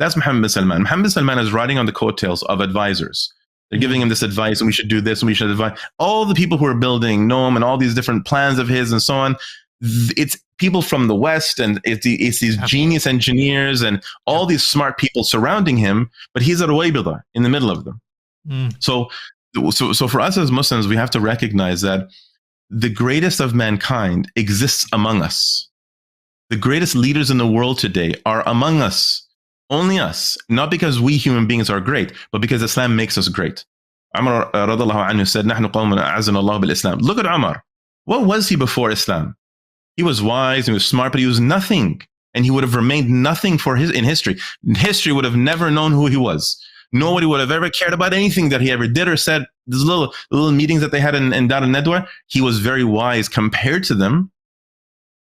That's Mohammed bin Salman. Mohammed bin Salman is riding on the coattails of advisors. They're giving him this advice, and we should do this, and we should advise. All the people who are building Noam and all these different plans of his and so on, it's people from the West, and it's these genius engineers and all these smart people surrounding him, but he's a Ruwaybidah in the middle of them. So for us as Muslims, we have to recognize that the greatest of mankind exists among us. The greatest leaders in the world today are among us. Only us. Not because we human beings are great, but because Islam makes us great. Umar radiallahu anhu said, نحن قوم أعزنا الله بالإسلام. Look at Umar. What was he before Islam? He was wise, he was smart, but he was nothing. And he would have remained nothing in history. History would have never known who he was. Nobody would have ever cared about anything that he ever did or said. These little meetings that they had in Dar al-Nadwa, he was very wise compared to them,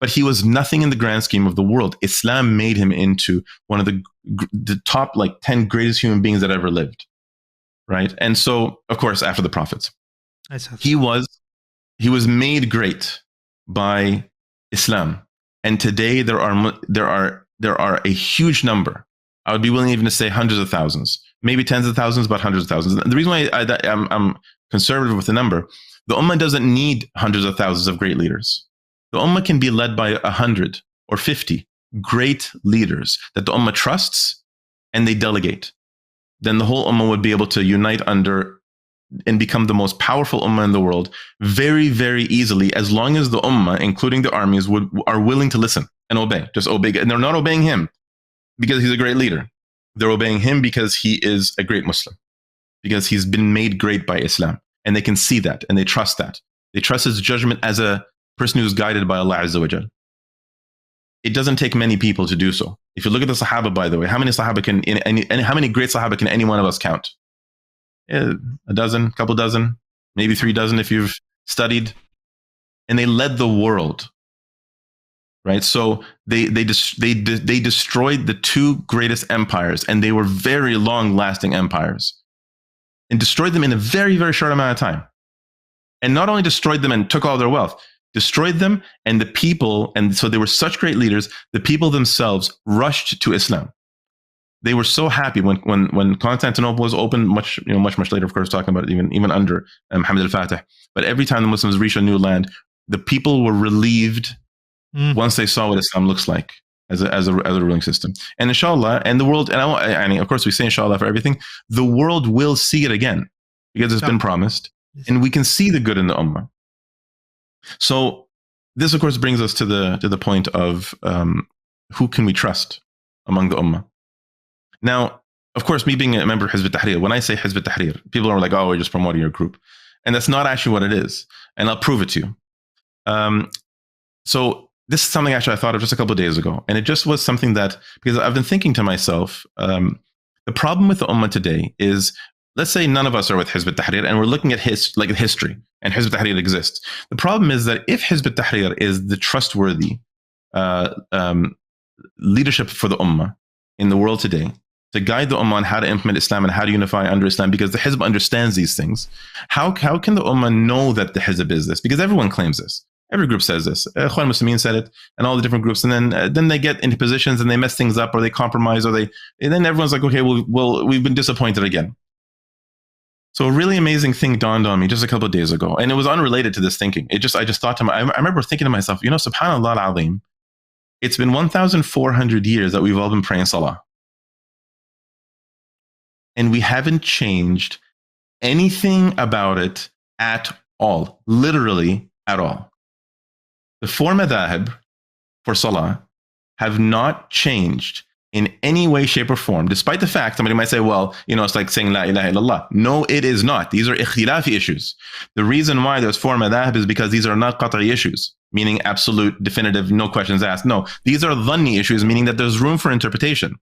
but he was nothing in the grand scheme of the world. Islam made him into one of the top 10 greatest human beings that ever lived, right? And so, of course, after the prophets, he was made great by Islam. And today there are a huge number. I would be willing even to say hundreds of thousands, maybe tens of thousands, but hundreds of thousands. The reason why I'm conservative with the number, the Ummah doesn't need hundreds of thousands of great leaders. The Ummah can be led by 100 or 50 great leaders that the Ummah trusts and they delegate. Then the whole Ummah would be able to unite under and become the most powerful Ummah in the world very, very easily, as long as the Ummah, including the armies, are willing to listen and obey. Just obey. And they're not obeying him because he's a great leader. They're obeying him because he is a great Muslim, because he's been made great by Islam. And they can see that and they trust that. They trust his judgment as a person who's guided by Allah Azza wa Jal. It doesn't take many people to do so. If you look at the Sahaba, by the way, how many great Sahaba can any one of us count? A dozen, couple dozen, maybe 3 dozen if you've studied. And they led the world. Right, so they destroyed the 2 greatest empires, and they were very long-lasting empires, and destroyed them in a very, very short amount of time. And not only destroyed them and took all their wealth, destroyed them, and the people, and so they were such great leaders, the people themselves rushed to Islam. They were so happy when Constantinople was opened, much later, of course, talking about it even under Muhammad al-Fatih. But every time the Muslims reached a new land, the people were relieved once they saw what Islam looks like as a ruling system. And inshallah, and the world, and of course we say inshallah for everything, the world will see it again because it's been promised, and we can see the good in the Ummah. So this, of course, brings us to the point of who can we trust among the Ummah. Now, of course, me being a member of Hizb ut-Tahrir, when I say Hizb ut-Tahrir, people are like, oh, we're just promoting your group. And that's not actually what it is. And I'll prove it to you. So this is something actually I thought of just a couple of days ago. And it just was something that, because I've been thinking to myself, the problem with the Ummah today is, let's say none of us are with Hizb ut-Tahrir and we're looking at history and Hizb ut-Tahrir exists. The problem is that if Hizb ut-Tahrir is the trustworthy leadership for the Ummah in the world today, to guide the Ummah on how to implement Islam and how to unify under Islam, because the Hizb understands these things, how can the Ummah know that the Hizb is this? Because everyone claims this. Every group says this. Ikhwan Muslimin said it, and all the different groups. And then they get into positions and they mess things up, or they compromise, and then everyone's like, okay, well, we've been disappointed again. So a really amazing thing dawned on me just a couple of days ago, and it was unrelated to this thinking. I just thought I remember thinking to myself, subhanallah al-azim, it's been 1,400 years that we've all been praying salah. And we haven't changed anything about it at all, literally at all. The 4 madhahib for salah have not changed in any way, shape, or form, despite the fact somebody might say, well, it's like saying la ilaha illallah. No, it is not. These are ikhtilafi issues. The reason why there's 4 madhahib is because these are not qat'i issues, meaning absolute, definitive, no questions asked. No, these are dhanni issues, meaning that there's room for interpretation.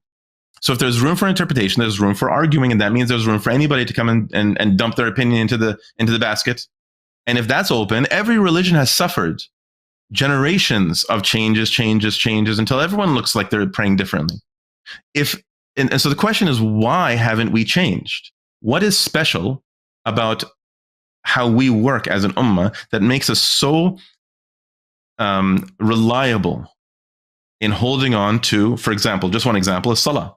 So if there's room for interpretation, there's room for arguing, and that means there's room for anybody to come and dump their opinion into the basket. And if that's open, every religion has suffered generations of changes until everyone looks like they're praying differently. And so the question is, why haven't we changed? What is special about how we work as an ummah that makes us so reliable in holding on to, for example, just one example is salah.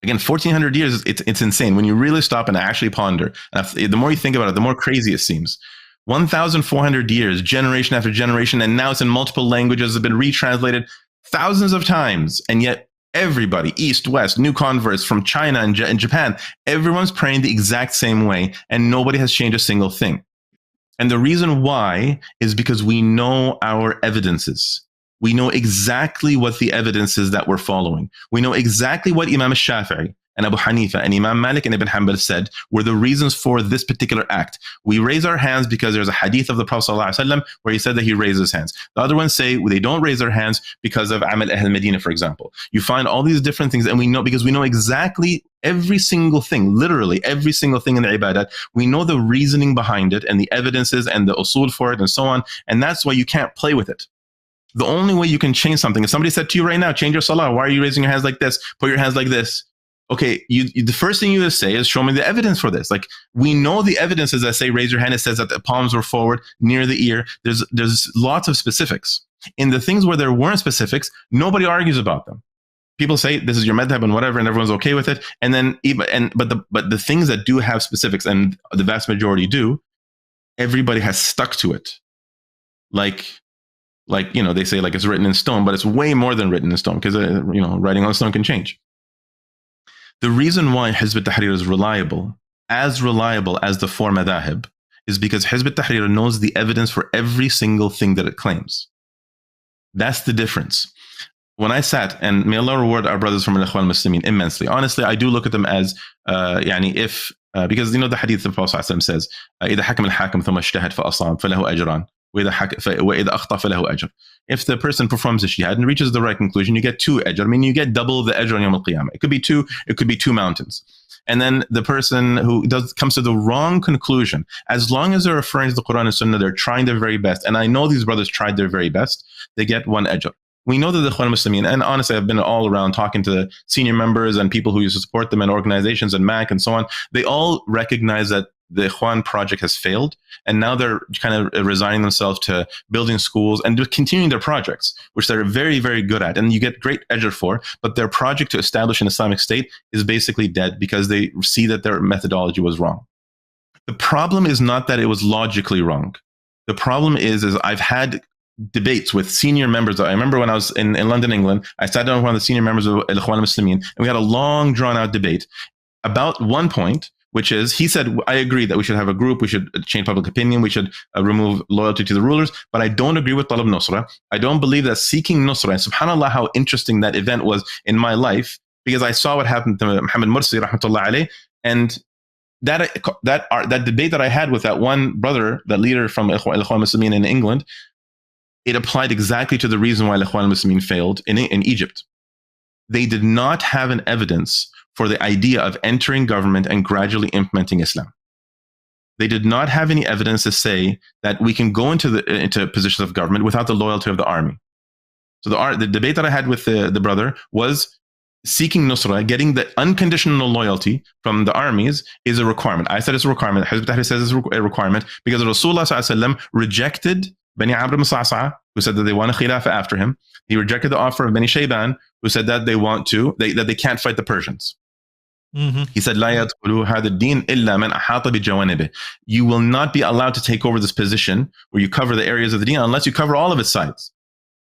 Again, 1,400 years, it's insane. When you really stop and actually ponder, the more you think about it, the more crazy it seems. 1,400 years, generation after generation, and now it's in multiple languages, have been retranslated thousands of times, and yet everybody, East, West, new converts from China and Japan, everyone's praying the exact same way, and nobody has changed a single thing. And the reason why is because we know our evidences. We know exactly what the evidence is that we're following. We know exactly what Imam al-Shafi'i and Abu Hanifa and Imam Malik and Ibn Hanbal said were the reasons for this particular act. We raise our hands because there's a hadith of the Prophet ﷺ where he said that he raised his hands. The other ones say they don't raise their hands because of Amal Ahl Medina, for example. You find all these different things, and we know because we know exactly every single thing, literally every single thing in the ibadat. We know the reasoning behind it and the evidences and the usul for it and so on. And that's why you can't play with it. The only way you can change something, if somebody said to you right now, change your salah, why are you raising your hands like this? Put your hands like this. Okay, the first thing you would say is show me the evidence for this. Like, we know the evidences that say raise your hand. It says that the palms were forward near the ear. There's lots of specifics. In the things where there weren't specifics, nobody argues about them. People say this is your madhab and whatever, and everyone's okay with it. And then but the things that do have specifics, and the vast majority do, everybody has stuck to it. Like they say like it's written in stone, but it's way more than written in stone, because writing on stone can change. The reason why Hizb ut-Tahrir is reliable as the four madahib, is because Hizb ut-Tahrir knows the evidence for every single thing that it claims. That's the difference. When I sat, and may Allah reward our brothers from Al-Ikhwan Muslimin immensely. Honestly, I do look at them as, because the hadith of the Prophet says, إِذَا حَكَمَ الْحَاكِمُ ثُمَّ اجْتَهَدَ فَأَصَابَ فَلَهُ أَجْرًا. If the person performs a ijtihad and reaches the right conclusion, you get 2 ajr. I mean, you get double the ajr on Yawm al-Qiyamah. It could be 2, it could be 2 mountains. And then the person who comes to the wrong conclusion, as long as they're referring to the Quran and Sunnah, they're trying their very best. And I know these brothers tried their very best. They get 1 ajr. We know that the Ikhwan Muslimin, and honestly, I've been all around talking to the senior members and people who used to support them and organizations and MAC and so on. They all recognize that the Ikhwan project has failed, and now they're kind of resigning themselves to building schools and continuing their projects, which they're very, very good at, and you get great ajr for. But their project to establish an Islamic State is basically dead because they see that their methodology was wrong. The problem is not that it was logically wrong. The problem is I've had debates with senior members. I remember when I was in London, England, I sat down with one of the senior members of Al-Ikhwan Muslimin, and we had a long, drawn-out debate about one point, which is, he said, I agree that we should have a group, we should change public opinion, we should remove loyalty to the rulers, but I don't agree with talab nusra. I don't believe that seeking nusra, and subhanAllah, how interesting that event was in my life, because I saw what happened to Muhammad Mursi, rahmatullah alayh, and that debate that I had with that one brother, that leader from Al-Ikhwan Muslimin in England, it applied exactly to the reason why Al-Ikhwan Muslimin failed in Egypt. They did not have an evidence for the idea of entering government and gradually implementing Islam. They did not have any evidence to say that we can go into positions of government without the loyalty of the army. So the debate that I had with the brother was seeking nusra, getting the unconditional loyalty from the armies is a requirement. I said it's a requirement. Hizb ut-Tahrir says it's a requirement because Rasulullah ﷺ rejected Bani Amr ibn Sa'sa'a, who said that they want a khilafah after him. He rejected the offer of Bani Shayban, who said that they can't fight the Persians. Mm-hmm. He said, "La yadkhulu hadha ad-din illa man ahata bi jawanibih." You will not be allowed to take over this position where you cover the areas of the deen unless you cover all of its sides,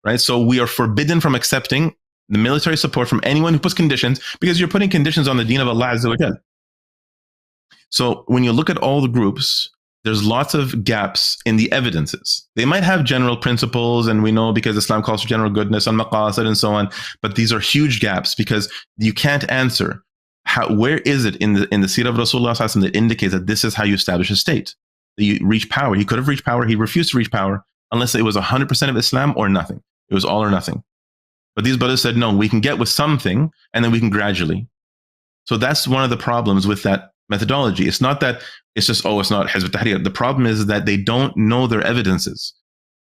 right? So we are forbidden from accepting the military support from anyone who puts conditions, because you're putting conditions on the deen of Allah Azza wa Jal. So when you look at all the groups, there's lots of gaps in the evidences. They might have general principles, and we know because Islam calls for general goodness on maqasid and so on, but these are huge gaps because you can't answer where is it in the seerah of Rasulullah that indicates that this is how you establish a state, that you reach power. He could have reached power. He refused to reach power unless it was 100% of Islam or nothing. It was all or nothing. But these brothers said, no, we can get with something and then we can gradually. So that's one of the problems with that methodology. It's not that it's just, it's not Hizb ut-Tahrir. The problem is that they don't know their evidences,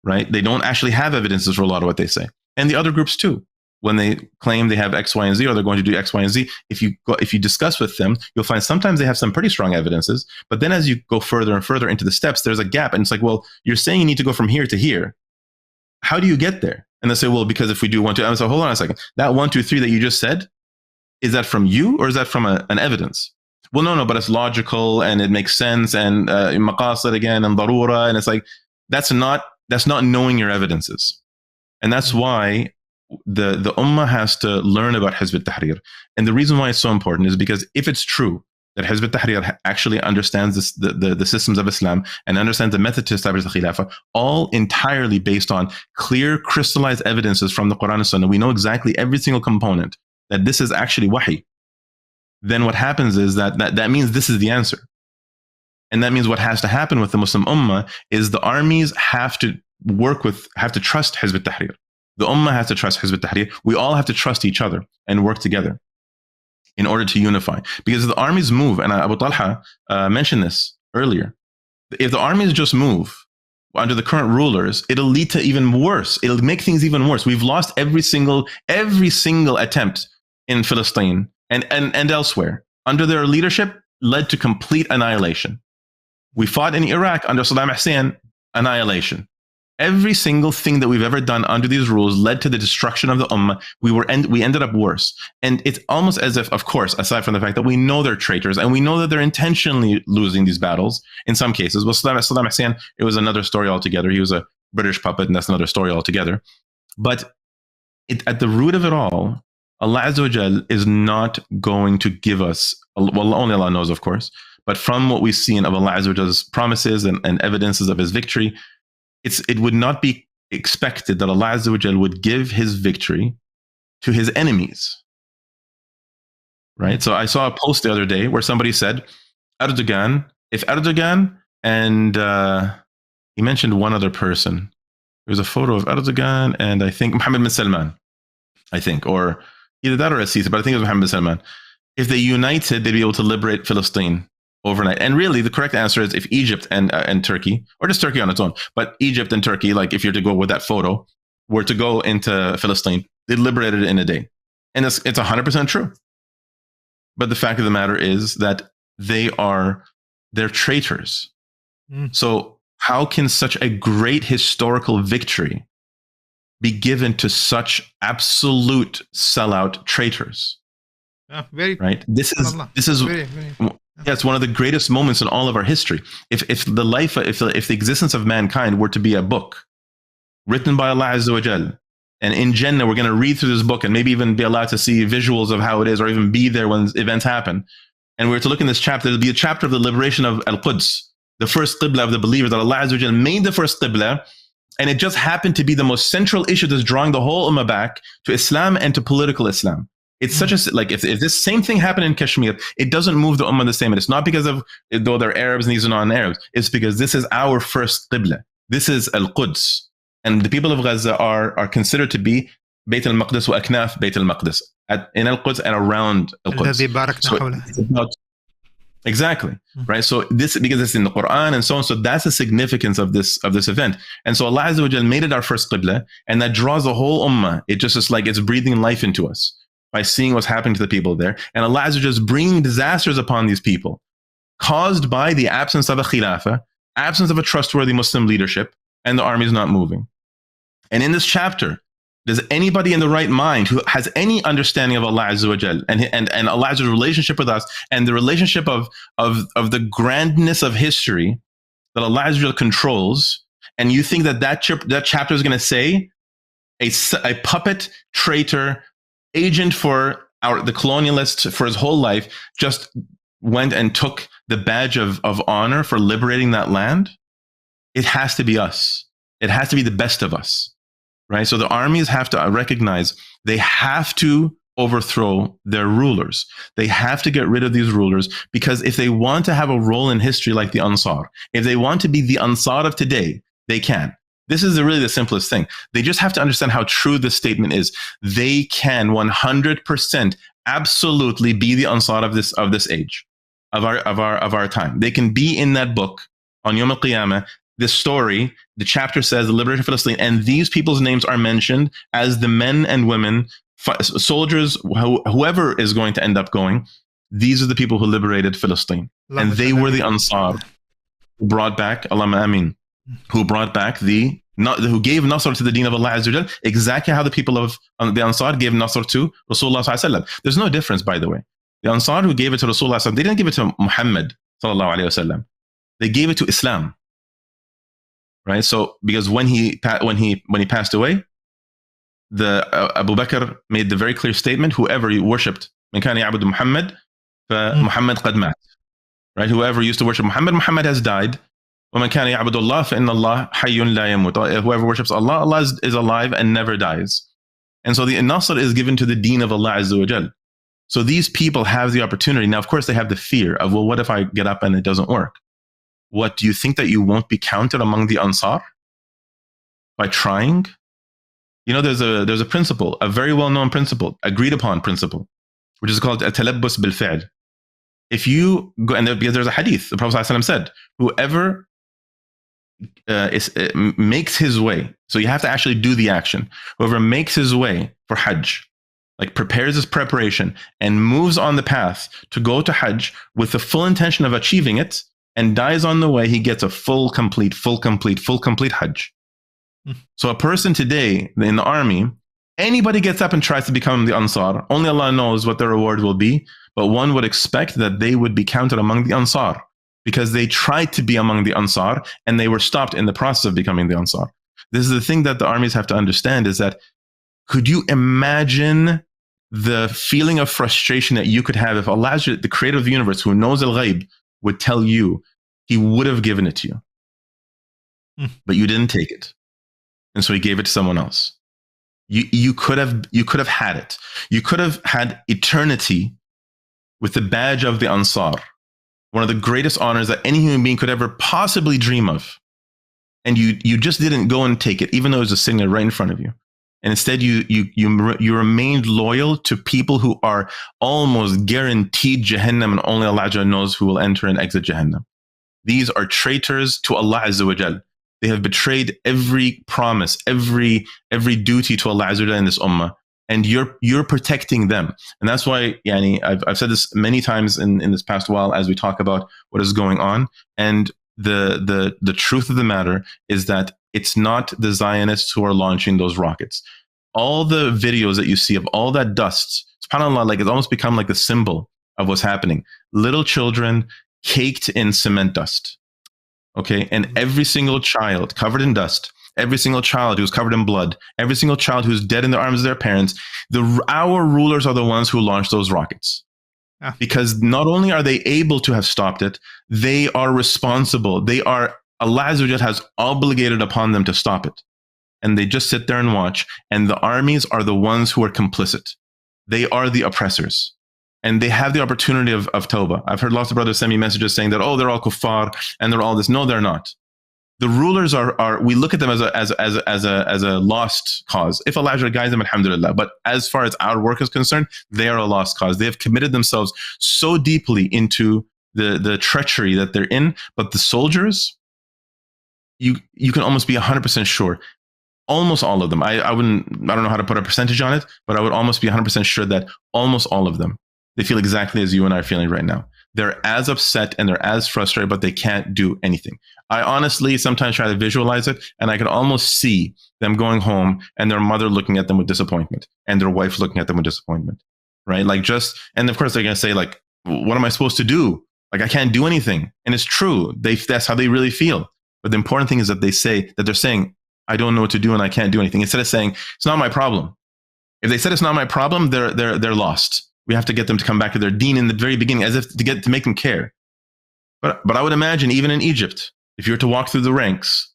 right? They don't actually have evidences for a lot of what they say. And the other groups too. When they claim they have X, Y, and Z, or they're going to do X, Y, and Z, if you discuss with them, you'll find sometimes they have some pretty strong evidences. But then as you go further and further into the steps, there's a gap. And it's like, well, you're saying you need to go from here to here. How do you get there? And they say, well, because if we do 1, 2, and so hold on a second. That 1, 2, 3 that you just said, is that from you or is that from an evidence? Well, no, but it's logical and it makes sense, and maqasid again and darura, and it's like that's not knowing your evidences. And that's why the ummah has to learn about Hizb ut-Tahrir. And the reason why it's so important is because if it's true that Hizb ut-Tahrir actually understands the systems of Islam and understands the method to establish the Khilafah, all entirely based on clear, crystallized evidences from the Quran and Sunnah. We know exactly every single component that this is actually wahi. Then what happens is that means this is the answer. And that means what has to happen with the Muslim Ummah is the armies have to trust Hizb ut-Tahrir. The Ummah has to trust Hizb ut-Tahrir. We all have to trust each other and work together in order to unify. Because if the armies move, and Abu Talha mentioned this earlier, if the armies just move under the current rulers, it'll lead to even worse. It'll make things even worse. We've lost every single attempt in Palestine and elsewhere. Under their leadership, led to complete annihilation. We fought in Iraq under Saddam Hussein, annihilation. Every single thing that we've ever done under these rules led to the destruction of the Ummah. We ended up worse. And it's almost as if, of course, aside from the fact that we know they're traitors and we know that they're intentionally losing these battles in some cases. Well, Saddam Hussein, it was another story altogether. He was a British puppet, and that's another story altogether. But at the root of it all, Allah Azza wa Jal is not going to give us, well, only Allah knows, of course, but from what we've seen of Allah Azza wa Jal's promises and evidences of his victory, it would not be expected that Allah Azza wa Jal would give his victory to his enemies. Right? So I saw a post the other day where somebody said, if Erdogan and he mentioned one other person. There was a photo of Erdogan and I think Mohammed bin Salman, or either that or Assisi, but I think it was Mohammed bin Salman. If they united, they'd be able to liberate Palestine overnight. And really, the correct answer is if Egypt and Turkey, or just Turkey on its own, but Egypt and Turkey, like if you're to go with that photo, were to go into Palestine, they'd liberate it in a day. And it's 100% true. But the fact of the matter is that they're traitors. So how can such a great historical victory be given to such absolute sellout traitors? Right? This is very, it's one of the greatest moments in all of our history. If the existence of mankind were to be a book written by Allah Azza wa Jal, and in Jannah we're going to read through this book and maybe even be allowed to see visuals of how it is, or even be there when events happen, and we're to look in this chapter, there'll be a chapter of the liberation of Al-Quds, the first qibla of the believers, that Allah Azza wa Jal made the first qibla, and it just happened to be the most central issue that's drawing the whole ummah back to Islam and to political Islam. It's such a, like, if this same thing happened in Kashmir, it doesn't move the ummah the same. And it's not because of, though they're Arabs and these are non-Arabs, it's because this is our first qibla. This is Al-Quds. And the people of Gaza are considered to be Bayt al-Maqdis wa Aknaf Bayt al-Maqdis, in Al-Quds and around Al-Quds. Exactly. Right. So this, because it's in the Quran and so on. So that's the significance of this event. And so Allah Azza wa Jal made it our first qibla, and that draws the whole ummah. It just is like it's breathing life into us by seeing what's happening to the people there. And Allah Azza wa Jal is bringing disasters upon these people caused by the absence of a khilafah, absence of a trustworthy Muslim leadership, and the army is not moving. And in this chapter, does anybody in the right mind who has any understanding of Allah Azza wa Jal and Allah Azza's relationship with us and the relationship of the grandness of history that Allah Azza wa Jal controls, and you think that chapter is going to say a puppet traitor agent for the colonialists for his whole life just went and took the badge of honor for liberating that land? It has to be us. It has to be the best of us. Right? So the armies have to recognize they have to overthrow their rulers. They have to get rid of these rulers, because if they want to have a role in history like the Ansar, if they want to be the Ansar of today, they can. This is really the simplest thing. They just have to understand how true this statement is. They can 100% absolutely be the Ansar of this age, of our time. They can be in that book on Yawm al-Qiyamah. This story, the chapter says the liberation of Palestine, and these people's names are mentioned as the men and women, soldiers, whoever is going to end up going. These are the people who liberated Palestine, and they were the Ansar who brought back, Allahumma Ameen, who brought back who gave Nasr to the deen of Allah Azza wa Jal, exactly how the people of the Ansar gave Nasr to Rasulullah Sallallahu Alaihi Wasallam. There's no difference, by the way. The Ansar who gave it to Rasulullah Sallallahu Alaihi Wasallam, they didn't give it to Muhammad Sallallahu Alaihi Wasallam. They gave it to Islam. Right, so because when he passed away, Abu Bakr made the very clear statement: whoever worshipped, من كان يعبد محمد فمحمد قد مات. Right? Whoever used to worship Muhammad, Muhammad has died. ومن كان يعبد الله فإن الله حي لا يموت. Whoever worships Allah, Allah is alive and never dies. And so the Nasr is given to the deen of Allah Azza wa Jal. So these people have the opportunity. Now, of course, they have the fear of, well, what if I get up and it doesn't work? What, do you think that you won't be counted among the Ansar by trying? You know, there's a principle, a very well-known principle, agreed upon principle, which is called at-talabbus bil-fi'l. If you go, and there's a hadith, the Prophet ﷺ said, whoever makes his way, so you have to actually do the action. Whoever makes his way for Hajj, like prepares his preparation and moves on the path to go to Hajj with the full intention of achieving it and dies on the way, he gets a full, complete Hajj. So a person today in the army, anybody gets up and tries to become the Ansar, only Allah knows what the reward will be, but one would expect that they would be counted among the Ansar because they tried to be among the Ansar and they were stopped in the process of becoming the Ansar. This is the thing that the armies have to understand, is that could you imagine the feeling of frustration that you could have if Allah, the creator of the universe, who knows al-ghaib, would tell you he would have given it to you, but you didn't take it. And so he gave it to someone else. You could have had it. You could have had eternity with the badge of the Ansar, one of the greatest honors that any human being could ever possibly dream of. And you just didn't go and take it, even though it was a signal right in front of you. And instead, you remained loyal to people who are almost guaranteed Jahannam, and only Allah knows who will enter and exit Jahannam. These are traitors to Allah Azza wa Jal. They have betrayed every promise, every duty to Allah Azza wa Jal in this ummah, and you're protecting them. And that's why, yani, I've said this many times in this past while as we talk about what is going on. And the truth of the matter is that it's not the Zionists who are launching those rockets. All the videos that you see of all that dust, subhanAllah, like it's almost become like the symbol of what's happening. Little children caked in cement dust. Okay. And every single child covered in dust, every single child who's covered in blood, every single child who's dead in the arms of their parents, our rulers are the ones who launched those rockets. Because not only are they able to have stopped it, they are responsible. Allah Azza wa Jal has obligated upon them to stop it. And they just sit there and watch. And the armies are the ones who are complicit. They are the oppressors. And they have the opportunity of tawbah. I've heard lots of brothers send me messages saying that, oh, they're all kuffar and they're all this. No, they're not. The rulers are we look at them as a lost cause. If Allah guides them, alhamdulillah. But as far as our work is concerned, they are a lost cause. They have committed themselves so deeply into the treachery that they're in. But the soldiers, you can almost be 100% sure. Almost all of them. I don't know how to put a percentage on it, but I would almost be 100% sure that almost all of them, they feel exactly as you and I are feeling right now. They're as upset and they're as frustrated, but they can't do anything. I honestly sometimes try to visualize it, and I can almost see them going home and their mother looking at them with disappointment and their wife looking at them with disappointment, right? Like and of course they're going to say, like, what am I supposed to do? Like, I can't do anything. And it's true. That's how they really feel. But the important thing is that they're saying, I don't know what to do and I can't do anything. Instead of saying, it's not my problem. If they said it's not my problem, they're lost. We have to get them to come back to their deen in the very beginning, as if to make them care. But I would imagine even in Egypt, if you were to walk through the ranks,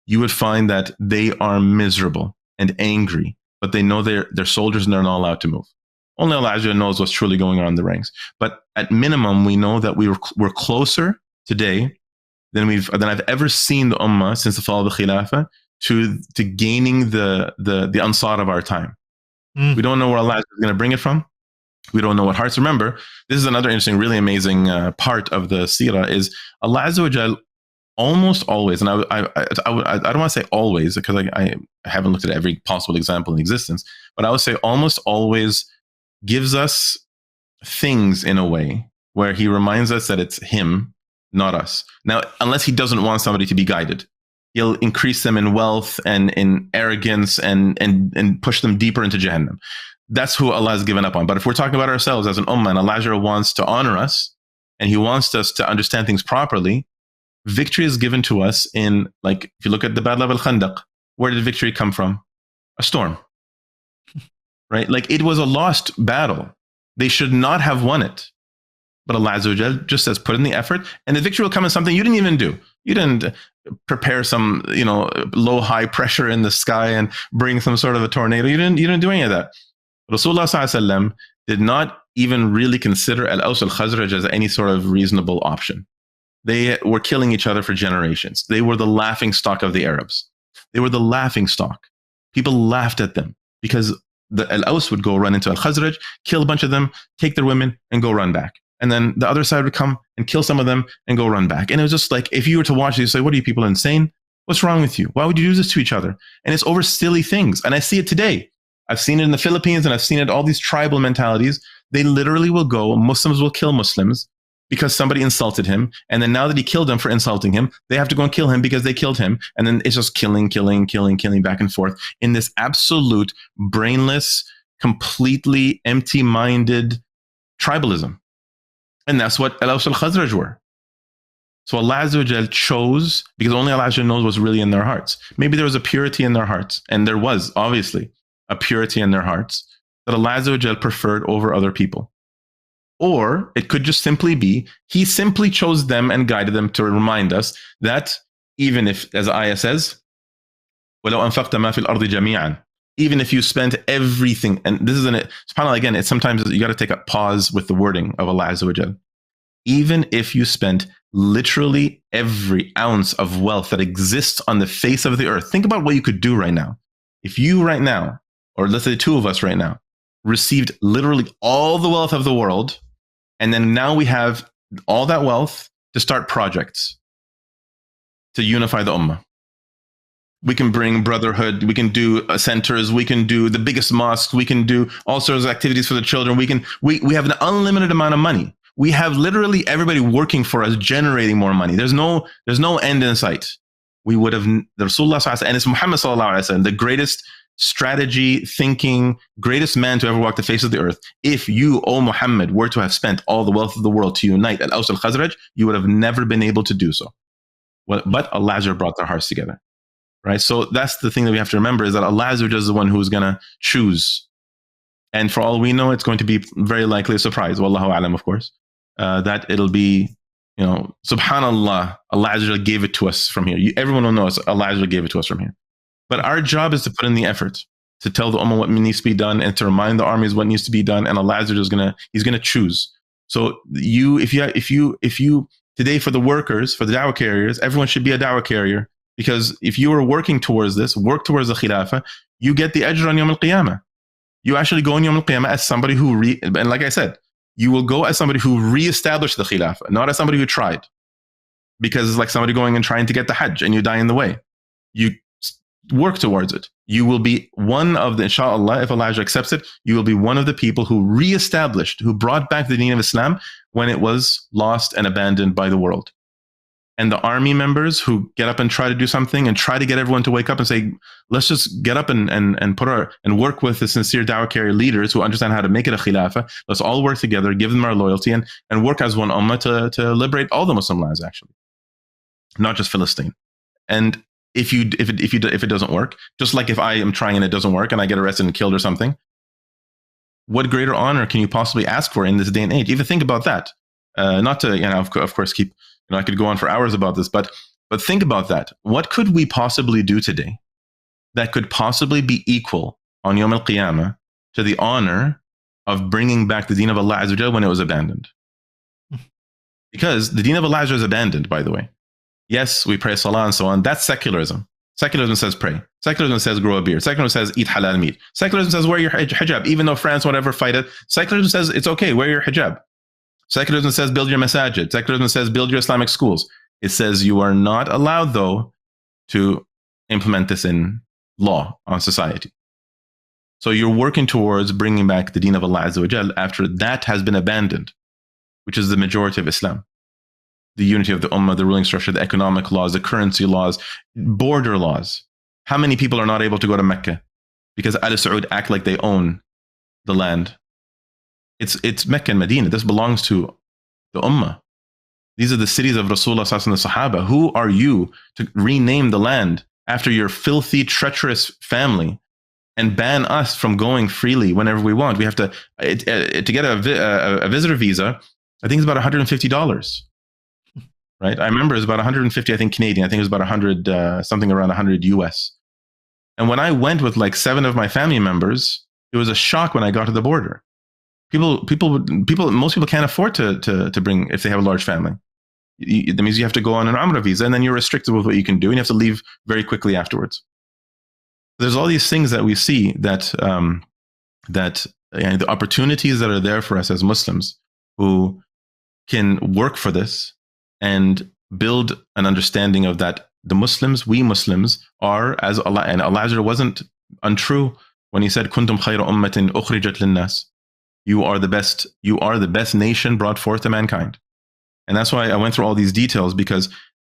you would find that they are miserable and angry, but they know they're soldiers and they're not allowed to move. Only Allah knows what's truly going on in the ranks. But at minimum, we know that we're closer today than I've ever seen the ummah since the fall of the Khilafah to gaining the Ansar of our time. We don't know where Allah is going to bring it from. We don't know what hearts. Remember, this is another interesting, really amazing part of the seerah is Allah Azza wa Jal almost always, and I don't want to say always because I haven't looked at every possible example in existence, but I would say almost always gives us things in a way where he reminds us that it's him, not us. Now, unless he doesn't want somebody to be guided, he'll increase them in wealth and in arrogance and push them deeper into Jahannam. That's who Allah has given up on. But if we're talking about ourselves as an ummah, and Allah wants to honor us and he wants us to understand things properly, victory is given to us in, like, if you look at the Battle of Al-Khandaq, where did victory come from? A storm, right? Like, it was a lost battle. They should not have won it. But Allah Azza wa Jal just says, put in the effort, and the victory will come in something you didn't even do. You didn't prepare some, low, high pressure in the sky and bring some sort of a tornado. You didn't do any of that. Rasulullah Sallallahu Alaihi Wasallam did not even really consider Al-Aws al-Khazraj as any sort of reasonable option. They were killing each other for generations. They were the laughing stock of the Arabs. They were the laughing stock. People laughed at them because the Al-Aws would go run into Al-Khazraj, kill a bunch of them, take their women, and go run back. And then the other side would come and kill some of them and go run back. And it was just like, if you were to watch these, say, what are you people insane? What's wrong with you? Why would you do this to each other? And it's over silly things. And I see it today. I've seen it in the Philippines, and I've seen it, all these tribal mentalities. They literally will go, Muslims will kill Muslims because somebody insulted him. And then now that he killed them for insulting him, they have to go and kill him because they killed him. And then it's just killing back and forth in this absolute brainless, completely empty-minded tribalism. And that's what Al-Aws al-Khazraj were. So Allah Azza wa Jal chose, because only Allah Azza wa Jal knows what's really in their hearts. Maybe there was a purity in their hearts, and there was obviously a purity in their hearts that Allah Azza wa Jal preferred over other people. Or it could just simply be, He simply chose them and guided them to remind us that even if, as the ayah says, وَلَوْ أَنفَقْتَ مَا فِي الْأَرْضِ جَمِيعًا, even if you spent everything, and this is subhanAllah, again, it's sometimes you got to take a pause with the wording of Allah Azza wa Jal. Even if you spent literally every ounce of wealth that exists on the face of the earth, think about what you could do right now. If you right now, or let's say two of us right now, received literally all the wealth of the world, and then now we have all that wealth to start projects to unify the ummah. We can bring brotherhood. We can do centers. We can do the biggest mosques. We can do all sorts of activities for the children. We have an unlimited amount of money. We have literally everybody working for us, generating more money. There's no end in sight. We would have, the Rasulullah, and it's Muhammad sallallahu alaihi wasallam, the greatest strategy thinking, greatest man to ever walk the face of the earth. If you, O Muhammad, were to have spent all the wealth of the world to unite Al-Aws al-Khazraj, you would have never been able to do so. But Allah brought their hearts together. Right? So that's the thing that we have to remember, is that Allah is the one who's going to choose. And for all we know, it's going to be very likely a surprise. Wallahu alam, of course. That it'll be, subhanallah, Allah gave it to us from here. Everyone will know Allah gave it to us from here. But our job is to put in the effort, to tell the ummah what needs to be done, and to remind the armies what needs to be done. And Allah is He's going to choose. So if you today, for the workers, for the da'wah carriers, everyone should be a da'wah carrier. Because if you are working towards this, work towards the khilafah, you get the ajr on Yawm al-Qiyamah. You actually go on Yawm al-Qiyamah as somebody who, and like I said, you will go as somebody who reestablished the khilafah, not as somebody who tried. Because it's like somebody going and trying to get the hajj and you die in the way. You work towards it. You will be one of the, inshallah, if Allah accepts it, you will be one of the people who reestablished, who brought back the deen of Islam when it was lost and abandoned by the world. And the army members who get up and try to do something and try to get everyone to wake up and say, let's just get up and work with the sincere da'wah carrier leaders who understand how to make it a khilafah. Let's all work together, give them our loyalty, and work as one ummah to liberate all the Muslim lands, actually, not just Philistine. And if it doesn't work, just like if I am trying and it doesn't work and I get arrested and killed or something, what greater honor can you possibly ask for in this day and age? Even think about that. Not to, of course, keep. I could go on for hours about this, but think about that. What could we possibly do today that could possibly be equal on Yawm al-Qiyamah to the honor of bringing back the deen of Allah Azza wa Jal when it was abandoned? Because the deen of Allah Azza wa Jal is abandoned, by the way. Yes, we pray salah and so on. That's secularism. Secularism says pray. Secularism says grow a beard. Secularism says eat halal meat. Secularism says wear your hijab. Even though France won't ever fight it, secularism says it's okay, wear your hijab. Secularism says build your masajid. Secularism says build your Islamic schools. It says you are not allowed, though, to implement this in law on society. So you're working towards bringing back the deen of Allah Azza wa Jal after that has been abandoned, which is the majority of Islam. The unity of the ummah, the ruling structure, the economic laws, the currency laws, border laws. How many people are not able to go to Mecca because Al Saud act like they own the land? It's Mecca and Medina. This belongs to the ummah. These are the cities of Rasulullah and the Sahaba. Who are you to rename the land after your filthy, treacherous family and ban us from going freely whenever we want? We have to get a visitor visa I think it's about $150. Right? I remember it was about 150, I think Canadian. I think it was about 100, something around 100 US. And when I went with like 7 of my family members, it was a shock when I got to the border. Most people can't afford to bring if they have a large family. That means you have to go on an Umrah visa, and then you're restricted with what you can do, and you have to leave very quickly afterwards. There's all these things that we see that the opportunities that are there for us as Muslims who can work for this and build an understanding of that we Muslims are, as Allah, and Allah wasn't untrue when he said, Kuntum khayra ummatin ukhrijat linnas. You are the best nation brought forth to mankind. And that's why I went through all these details, because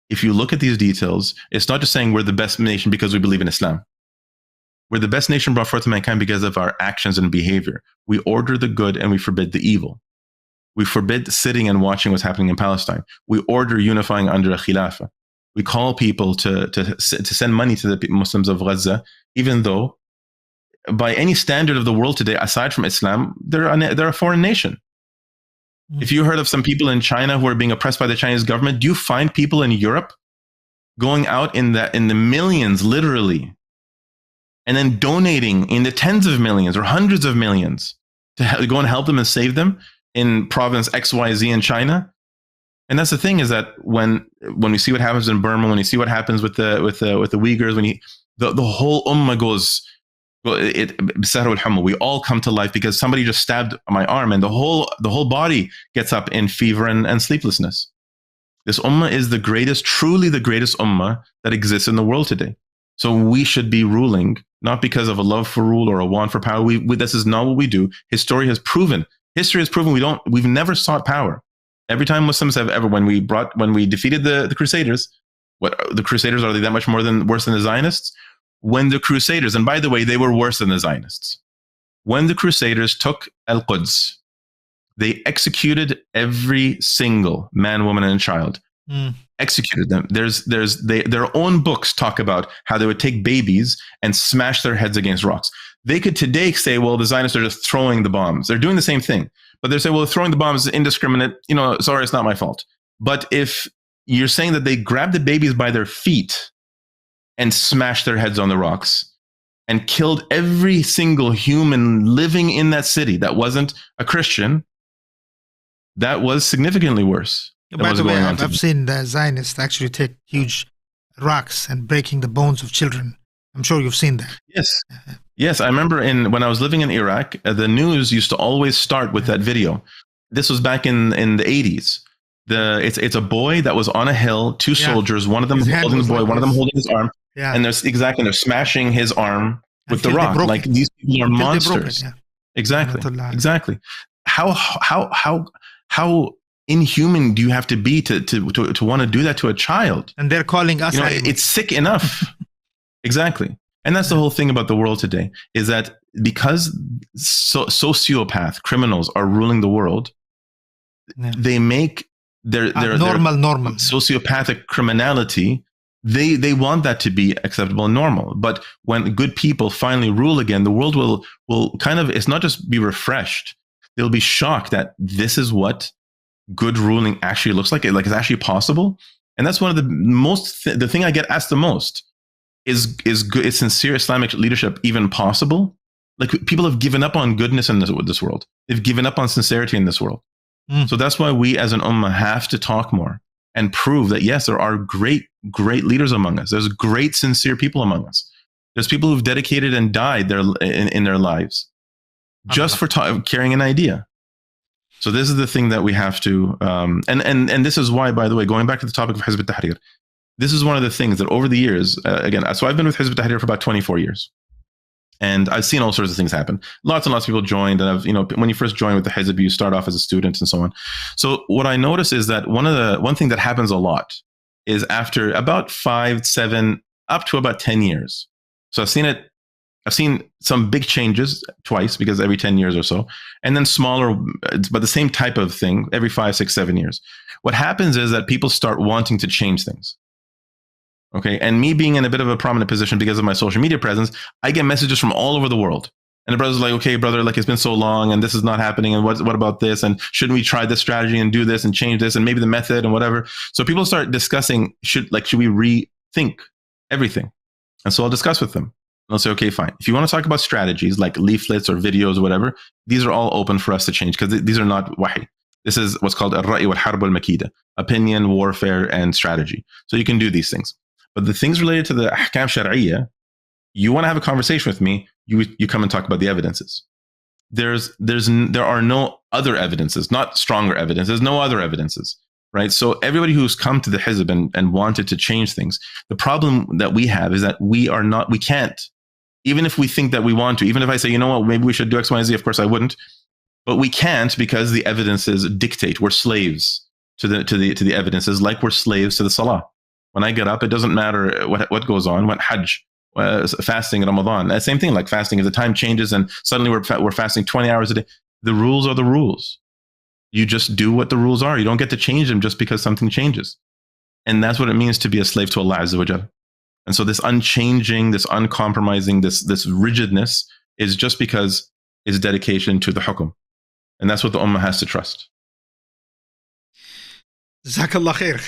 if you look at these details, it's not just saying we're the best nation because we believe in Islam. We're the best nation brought forth to mankind because of our actions and behavior. We order the good and we forbid the evil. We forbid sitting and watching what's happening in Palestine. We order unifying under a khilafah. We call people to send money to the Muslims of Gaza, even though by any standard of the world today, aside from Islam, they're a foreign nation. If you heard of some people in China who are being oppressed by the Chinese government, do you find people in Europe going out in the millions, literally, and then donating in the tens of millions or hundreds of millions to go and help them and save them in province XYZ in China? And that's the thing, is that when we see what happens in Burma, when you see what happens with the Uyghurs, the whole ummah goes, we all come to life because somebody just stabbed my arm, and the whole body gets up in fever and sleeplessness. This ummah is truly the greatest ummah that exists in the world today. So we should be ruling, not because of a love for rule or a want for power. This is not what we do. History has proven we've never sought power. Every time Muslims have ever, when we defeated the Crusaders, the Crusaders, are they that much worse than the Zionists? When the Crusaders, and by the way, they were worse than the Zionists. When the Crusaders took Al-Quds, they executed every single man, woman, and child. Executed them. Their own books talk about how they would take babies and smash their heads against rocks. They could today say, well, the Zionists are just throwing the bombs. They're doing the same thing. But they say, well, throwing the bombs is indiscriminate. Sorry, it's not my fault. But if you're saying that they grabbed the babies by their feet and smashed their heads on the rocks and killed every single human living in that city that wasn't a Christian, that was significantly worse. By the way, I've seen the Zionists actually take huge rocks and breaking the bones of children. I'm sure you've seen that. Yes. I remember when I was living in Iraq, the news used to always start with that video. This was back in the 80s. It's a boy that was on a hill, 2 soldiers, one of them holding the boy, one of them holding his arm. Yeah. And they're smashing his arm with the rock. Like, these people are monsters. Exactly. How inhuman do you have to be to want to do that to a child? And they're calling us. It's sick enough. Exactly. And that's the whole thing about the world today, is that because sociopath criminals are ruling the world, they make their normal sociopathic criminality. They want that to be acceptable and normal. But when good people finally rule again, the world will kind of, it's not just be refreshed. They'll be shocked that this is what good ruling actually looks like. It's actually possible. And that's one of the thing I get asked the most is good, is sincere Islamic leadership even possible? Like, people have given up on goodness in this world. They've given up on sincerity in this world. So that's why we as an ummah have to talk more and prove that, yes, there are great leaders among us. There's great, sincere people among us. There's people who've dedicated and died in their lives just for carrying an idea. So this is the thing that we have to, and this is why, by the way, going back to the topic of Hizb ut-Tahrir, this is one of the things that over the years, so I've been with Hizb ut-Tahrir for about 24 years. And I've seen all sorts of things happen. Lots and lots of people joined. And when you first join with the Hizb, you start off as a student and so on. So what I notice is that one thing that happens a lot is after about 5, 7, up to about 10 years. So I've seen some big changes twice, because every 10 years or so, and then smaller, but the same type of thing every 5, 6, 7 years. What happens is that people start wanting to change things. Okay. And me being in a bit of a prominent position because of my social media presence, I get messages from all over the world. And the brother's like, okay, brother, like it's been so long and this is not happening. And what about this? And shouldn't we try this strategy and do this and change this and maybe the method and whatever? So people start discussing, should we rethink everything? And so I'll discuss with them. And I'll say, okay, fine. If you want to talk about strategies like leaflets or videos or whatever, these are all open for us to change because these are not wahi. This is what's called al-ra'i wal-harb al-makida, opinion, warfare, and strategy. So you can do these things. But the things related to the ahkam shar'iyya, you want to have a conversation with me, you come and talk about the evidences. There are no other evidences, not stronger evidence. There's no other evidences, right? So everybody who's come to the hizb and wanted to change things, the problem that we have is that we can't, even if we think that we want to, even if I say, you know what, maybe we should do X, Y, and Z, of course I wouldn't, but we can't because the evidences dictate. We're slaves to the evidences, like we're slaves to the salah. When I get up, it doesn't matter what goes on, what hajj, fasting in Ramadan. Same thing, like fasting, if the time changes and suddenly we're fasting 20 hours a day, the rules are the rules. You just do what the rules are. You don't get to change them just because something changes. And that's what it means to be a slave to Allah Azza wa Jal. And so this unchanging, this uncompromising, this rigidness is just because it's dedication to the hukum. And that's what the ummah has to trust. Jazakallah khair.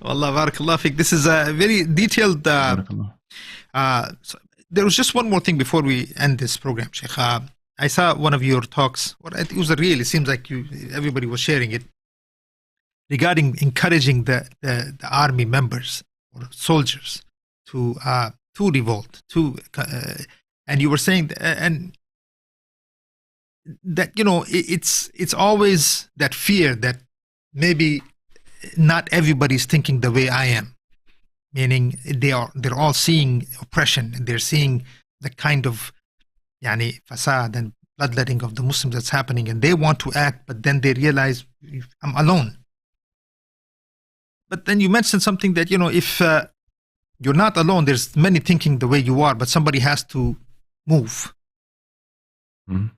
Wallah, barakallah fiqh. This is a very detailed. So there was just one more thing before we end this program, Sheikh. I saw one of your talks. It was a reel. It seems like everybody was sharing it regarding encouraging the army members or soldiers to revolt. And you were saying that it's always that fear that maybe not everybody's thinking the way I am, meaning they're all seeing oppression and they're seeing the kind of fasad and bloodletting of the Muslims that's happening, and they want to act, but then they realize I'm alone. But then you mentioned something that if you're not alone, there's many thinking the way you are, but somebody has to move. Mm-hmm.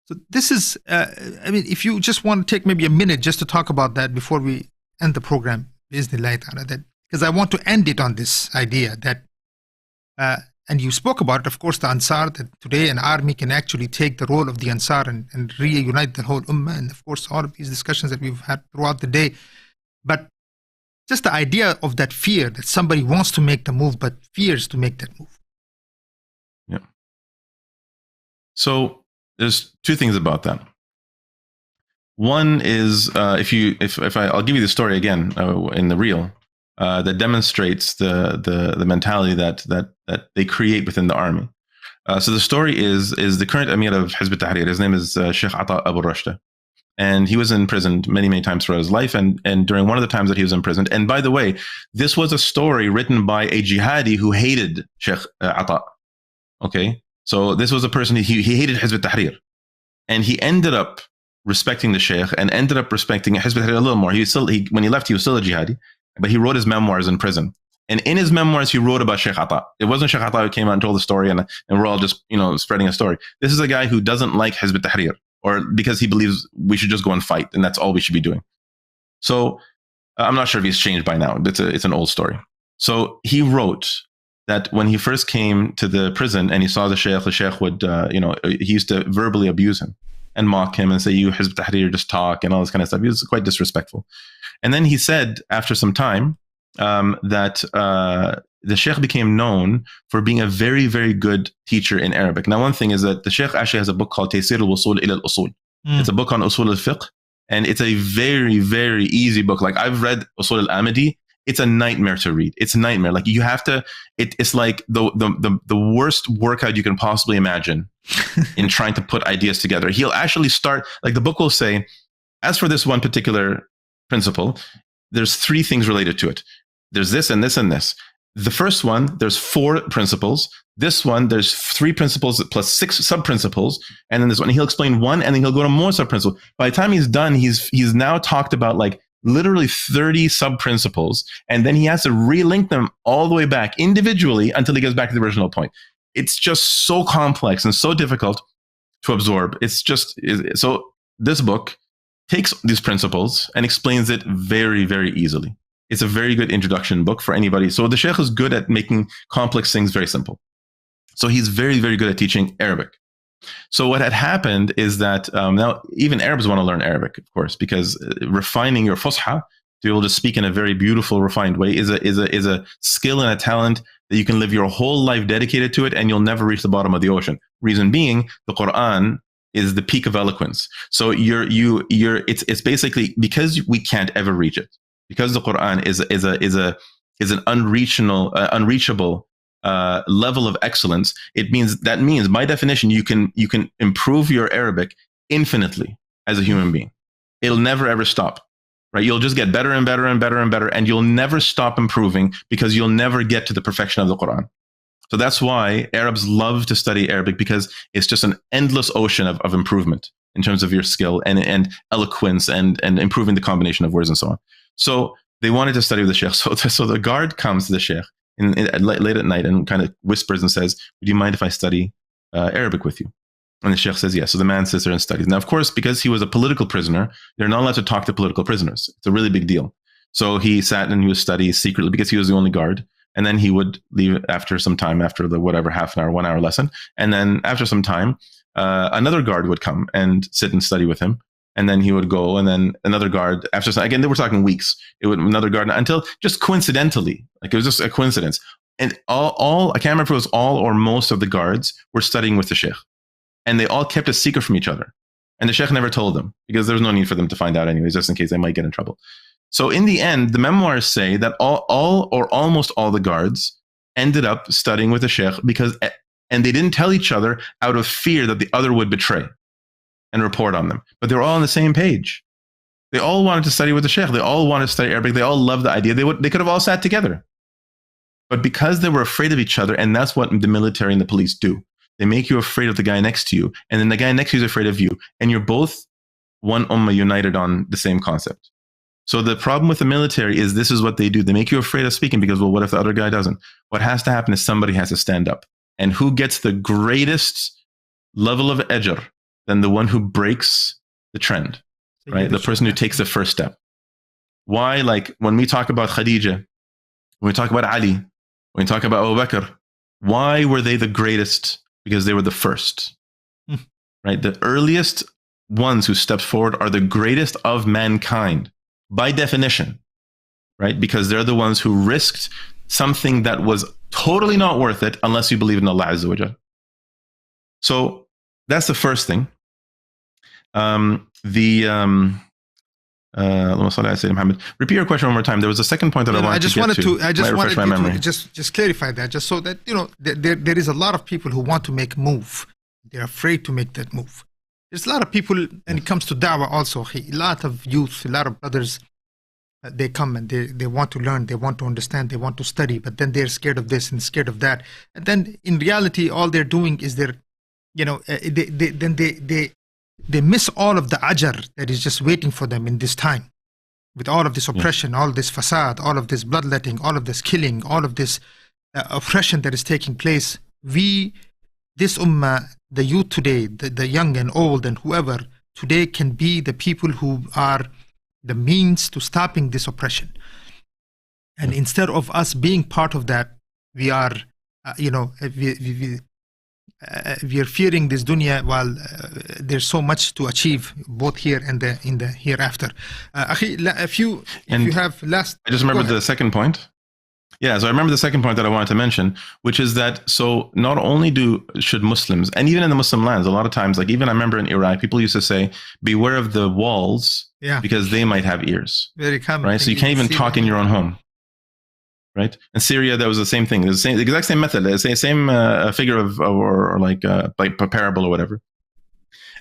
So this is, if you just want to take maybe a minute just to talk about that before we end the program, because I want to end it on this idea that, and you spoke about it, of course, the Ansar, that today an army can actually take the role of the Ansar and reunite the whole Ummah, and of course, all of these discussions that we've had throughout the day. But just the idea of that fear that somebody wants to make the move, but fears to make that move. Yeah. So, there's two things about that. One is I'll give you the story again in the reel that demonstrates the mentality that they create within the army. So the story is the current Amir of Hizb ut-Tahrir. His name is Sheikh Ata Abu Rashta, and he was imprisoned many times throughout his life. And during one of the times that he was imprisoned, and by the way, this was a story written by a jihadi who hated Sheikh Ata. Okay. So this was a person, he hated Hizb ut-Tahrir, and he ended up respecting the Sheikh and ended up respecting Hizb ut-Tahrir a little more. When he left, he was still a jihadi, but he wrote his memoirs in prison. And in his memoirs, he wrote about Sheikh Ata. It wasn't Sheikh Ata who came out and told the story and we're all just, spreading a story. This is a guy who doesn't like Hizb ut-Tahrir, or because he believes we should just go and fight and that's all we should be doing. So I'm not sure if he's changed by now. It's an old story. So he wrote that when he first came to the prison and he saw the Sheikh would, he used to verbally abuse him and mock him and say, you Hizb ut-Tahrir, just talk and all this kind of stuff. He was quite disrespectful. And then he said, after some time, that the Sheikh became known for being a very, very good teacher in Arabic. Now, one thing is that the Sheikh actually has a book called Taysir al-Wusul ila al-Usul. It's a book on Usul al-Fiqh, and it's a very, very easy book. Like, I've read Usul al-Amadi. It's a nightmare to read. It's a nightmare. Like, you have to, it's like the worst workout you can possibly imagine in trying to put ideas together. He'll actually start, like, the book will say, as for this one particular principle, there's 3 things related to it. There's this and this and this. The first one, there's 4 principles. This one, there's 3 principles plus 6 sub-principles. And then this one, he'll explain one, and then he'll go to more sub-principles. By the time he's done, he's now talked about like literally 30 sub-principles. And then he has to relink them all the way back individually until he gets back to the original point. It's just so complex and so difficult to absorb. So this book takes these principles and explains it very, very easily. It's a very good introduction book for anybody. So the Sheikh is good at making complex things very simple. So he's very, very good at teaching Arabic. So what had happened is that now even Arabs want to learn Arabic, of course, because refining your fusha to be able to speak in a very beautiful, refined way is a skill and a talent that you can live your whole life dedicated to it, and you'll never reach the bottom of the ocean. Reason being, the Quran is the peak of eloquence. So it's basically because we can't ever reach it, because the Quran is an unreachable level of excellence. That means by definition you can improve your Arabic infinitely as a human being. It'll never ever stop, right? You'll just get better and better and better and better, and you'll never stop improving because you'll never get to the perfection of the Quran. So that's why Arabs love to study Arabic, because it's just an endless ocean of improvement in terms of your skill and eloquence and improving the combination of words and so on. So they wanted to study with the sheikh. So the guard comes to the sheikh late at night and kind of whispers and says, "Would you mind if I study Arabic with you?" And the sheikh says yes. So the man sits there and studies. Now, of course, because he was a political prisoner, they're not allowed to talk to political prisoners. It's a really big deal. So he sat and he would study secretly because he was the only guard. And then he would leave after some time, after the whatever, half an hour, 1 hour lesson. And then after some time, another guard would come and sit and study with him. And then he would go, and then another guard after some, again, they were talking weeks. It would another guard until just coincidentally, like it was just a coincidence. And all I can't remember if it was all or most of the guards were studying with the sheikh, and they all kept a secret from each other. And the sheikh never told them because there was no need for them to find out anyways, just in case they might get in trouble. So in the end, the memoirs say that all or almost all the guards ended up studying with the sheikh and they didn't tell each other out of fear that the other would betray and report on them. But they were all on the same page. They all wanted to study with the sheikh. They all wanted to study Arabic. They all loved the idea. They could have all sat together. But because they were afraid of each other, and that's what the military and the police do. They make you afraid of the guy next to you, and then the guy next to you is afraid of you. And you're both one ummah united on the same concept. So the problem with the military is this is what they do. They make you afraid of speaking because, well, what if the other guy doesn't? What has to happen is somebody has to stand up. And who gets the greatest level of ajr than the one who breaks the trend, right? The person who takes the first step. Why? Like when we talk about Khadija, when we talk about Ali, when we talk about Abu Bakr, why were they the greatest? Because they were the first, right? The earliest ones who stepped forward are the greatest of mankind. By definition, right? Because they're the ones who risked something that was totally not worth it unless you believe in Allah Azza wa Jal. So that's the first thing. Repeat your question one more time. There was a second point that I wanted to get to. I just wanted to just clarify that, just so that, you know, there is a lot of people who want to make a move. They're afraid to make that move. There's a lot of people, and it comes to da'wah also, a lot of youth, a lot of brothers, they come and they want to learn, they want to understand, they want to study, but then they're scared of this and scared of that. And then in reality, all they're doing is they miss all of the ajr that is just waiting for them in this time. With all of this oppression, all this fasad, all of this bloodletting, all of this killing, all of this oppression that is taking place, this ummah, the youth today, the young and old and whoever, today can be the people who are the means to stopping this oppression. And instead of us being part of that, we are, we are fearing this dunya while there's so much to achieve both here and in the hereafter. If you have last... I just remembered the second point. Yeah, so I remember the second point that I wanted to mention, which is that, so not only should Muslims, and even in the Muslim lands, a lot of times, like even I remember in Iraq, people used to say, beware of the walls because they might have ears. Very common. Right? So you can't even talk in your own home. Right? In Syria, that was the same thing. The exact same method, the same figure or like a parable or whatever.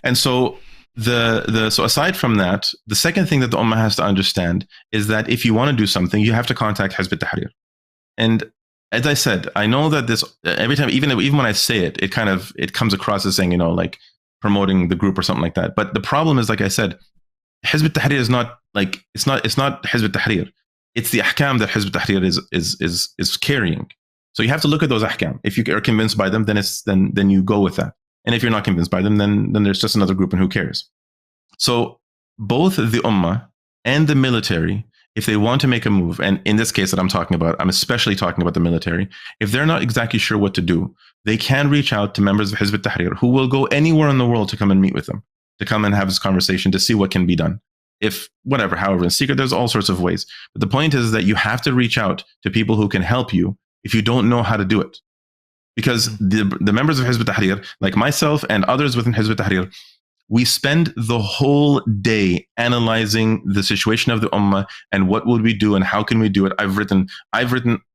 And so so aside from that, the second thing that the Ummah has to understand is that if you want to do something, you have to contact Hizb ut-Tahrir. And as I said, I know that this every time, even when I say it, it comes across as saying, like promoting the group or something like that. But the problem is, like I said, Hizb ut-Tahrir is not like it's not Hizb ut-Tahrir. It's the ahkam that Hizb ut-Tahrir is carrying. So you have to look at those ahkam. If you are convinced by them, then you go with that. And if you're not convinced by them, then there's just another group, and who cares? So both the ummah and the military if they want to make a move, and in this case that I'm talking about, I'm especially talking about the military, if they're not exactly sure what to do, they can reach out to members of Hizb ut-Tahrir who will go anywhere in the world to come and meet with them, to come and have this conversation, to see what can be done. If whatever, however, in secret, there's all sorts of ways. But the point is that you have to reach out to people who can help you if you don't know how to do it. Because the members of Hizb ut-Tahrir, like myself and others within Hizb ut-Tahrir, we spend the whole day analyzing the situation of the Ummah and what would we do and how can we do it. I've written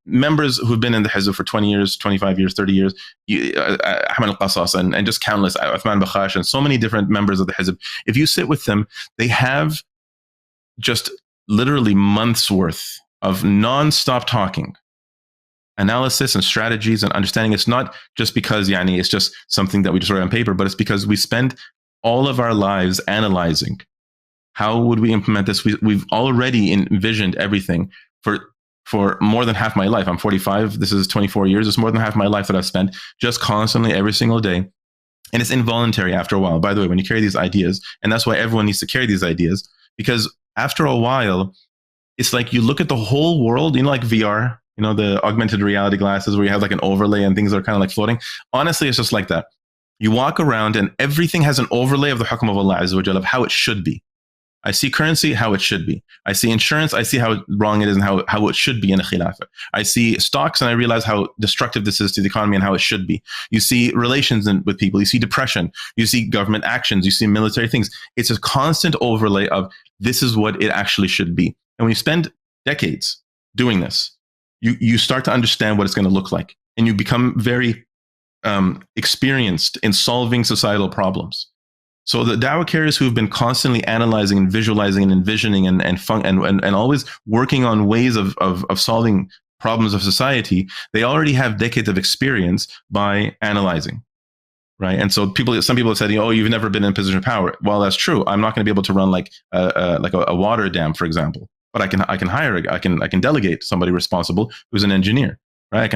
members who've been in the Hizb for 20 years, 25 years, 30 years, Ahmed al-Qasas and just countless, Uthman Bakhash and so many different members of the Hizb. If you sit with them, they have just literally months worth of non-stop talking, analysis and strategies and understanding. It's not just because it's just something that we just write on paper, but it's because we spend all of our lives analyzing how would we implement this. We've already envisioned everything for more than half my life. I'm 45. This is 24 years. It's more than half my life that I've spent just constantly every single day. And it's involuntary after a while. By the way, when you carry these ideas, and that's why everyone needs to carry these ideas, because after a while, it's like you look at the whole world, like VR, the augmented reality glasses where you have like an overlay and things are kind of like floating. Honestly, it's just like that. You walk around and everything has an overlay of the hukm of Allah Azza wa Jalla, of how it should be. I see currency, how it should be. I see insurance, I see how wrong it is and how it should be in a khilafah. I see stocks and I realize how destructive this is to the economy and how it should be. You see relations with people, you see depression, you see government actions, you see military things. It's a constant overlay of this is what it actually should be. And when you spend decades doing this, you start to understand what it's going to look like. And you become very experienced in solving societal problems. So the dawah carriers who've been constantly analyzing and visualizing and envisioning and always working on ways of solving problems of society, they already have decades of experience by analyzing, right? And so some people have said, oh, you've never been in a position of power. Well, that's true. I'm not going to be able to run like a water dam, for example, but I can delegate somebody responsible who's an engineer. Right?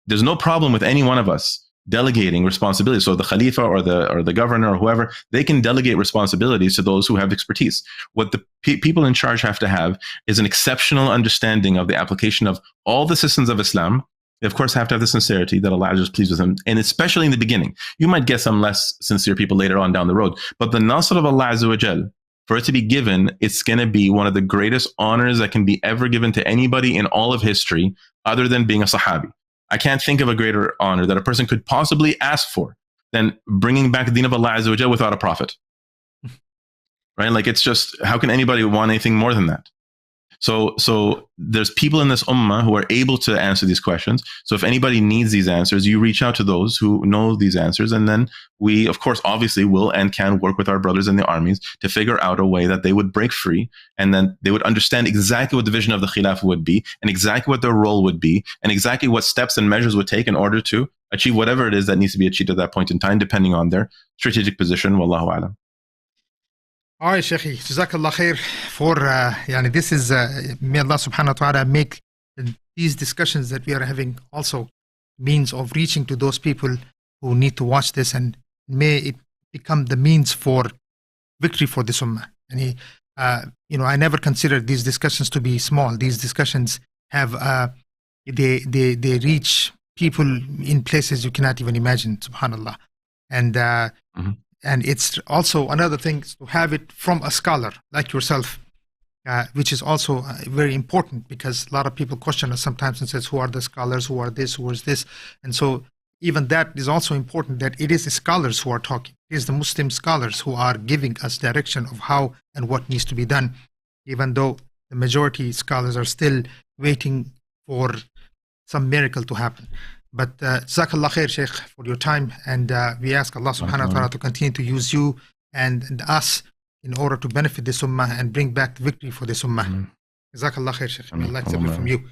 There's no problem with any one of us delegating responsibilities. So the Khalifa or the governor or whoever, they can delegate responsibilities to those who have expertise. What the people in charge have to have is an exceptional understanding of the application of all the systems of Islam. They of course have to have the sincerity that Allah is pleased with them. And especially in the beginning, you might get some less sincere people later on down the road, but the nasr of Allah Azza wa Jal, for it to be given, it's going to be one of the greatest honors that can be ever given to anybody in all of history other than being a Sahabi. I can't think of a greater honor that a person could possibly ask for than bringing back the deen of Allah Azza wa Jal without a prophet. Right? Like it's just, how can anybody want anything more than that? So there's people in this ummah who are able to answer these questions. So if anybody needs these answers, you reach out to those who know these answers. And then we, of course, obviously will and can work with our brothers in the armies to figure out a way that they would break free. And then they would understand exactly what the vision of the Khilafah would be and exactly what their role would be and exactly what steps and measures would take in order to achieve whatever it is that needs to be achieved at that point in time, depending on their strategic position. Wallahu a'lam. All right, Shaykhi, Jazakallah khair for, this is, may Allah subhanahu wa ta'ala make these discussions that we are having also means of reaching to those people who need to watch this, and may it become the means for victory for this ummah. And I never considered these discussions to be small. These discussions have, they reach people in places you cannot even imagine, subhanallah. And, And it's also another thing to have it from a scholar like yourself, which is also very important, because a lot of people question us sometimes and says, who are the scholars, who are this, who is this? And so even that is also important, that it is the scholars who are talking. It is the Muslim scholars who are giving us direction of how and what needs to be done, even though the majority scholars are still waiting for some miracle to happen. But Jazakallah khair, Shaykh, for your time. And we ask Allah subhanahu wa ta'ala to continue to use you and us in order to benefit this ummah and bring back the victory for this ummah. Jazakallah khair, Shaykh. May Allah accept it from you.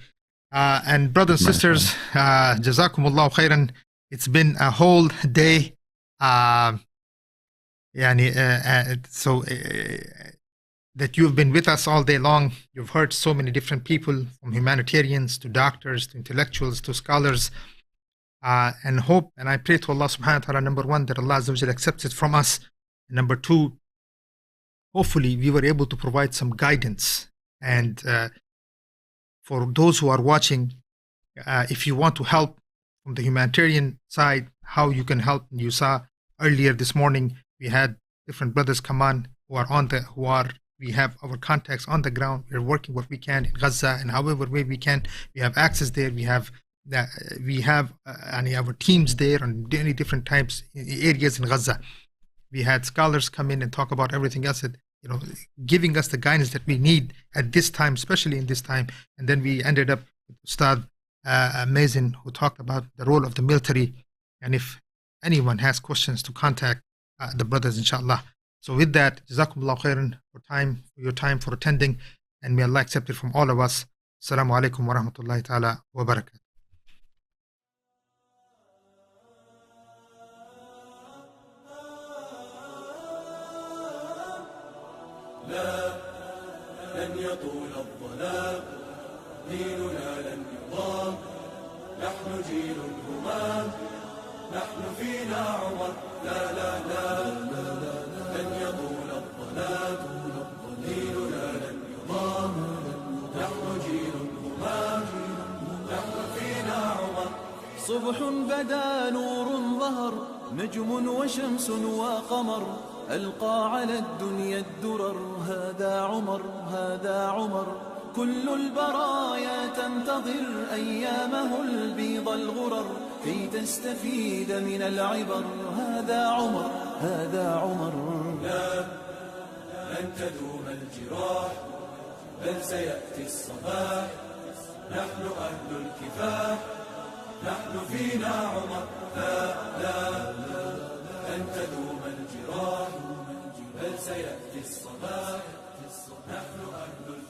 And brothers and sisters, Jazakumullahu khairan. It's been a whole day. That you've been with us all day long. You've heard so many different people, from humanitarians to doctors to intellectuals to scholars. And hope, and I pray to Allah subhanahu wa ta'ala, number one, that Allah Azza wa Jalla accepts it from us. And number two, hopefully we were able to provide some guidance And for those who are watching, if you want to help from the humanitarian side, how you can help. You saw earlier this morning we had different brothers come on we have our contacts on the ground. We're working what we can in Gaza, and however way we can. We have access there. We have our teams there on many different types areas in Gaza. We had scholars come in and talk about everything else that, giving us the guidance that we need at this time, especially in this time. And then we ended up with Ustadh Mazin, who talked about the role of the military. And if anyone has questions, to contact the brothers, inshallah. So with that, Jazakumullah khairan for your time for attending, and may Allah accept it from all of us. Assalamu alaikum wa rahmatullahi ta'ala wa barakatuh. لا لن يطول الظلام ديننا لن يضام نحن جيل الهمام نحن فينا عمر لا لا لا لن يطول الظلام ديننا لن يضام نحن جيل الهمام نحن فينا عمر صبح بدا نور ظهر نجم وشمس وقمر ألقى على الدنيا الدرر هذا عمر هذا عمر كل البرايا تنتظر أيامه البيض الغرر كي تستفيد من العبر هذا عمر هذا عمر لا لن تدوم الجراح بل سيأتي الصباح نحن أهل الكفاح نحن فينا عمر لا لن تدوم الجراح بل سيأتي الصباح نحن أهل الكفاح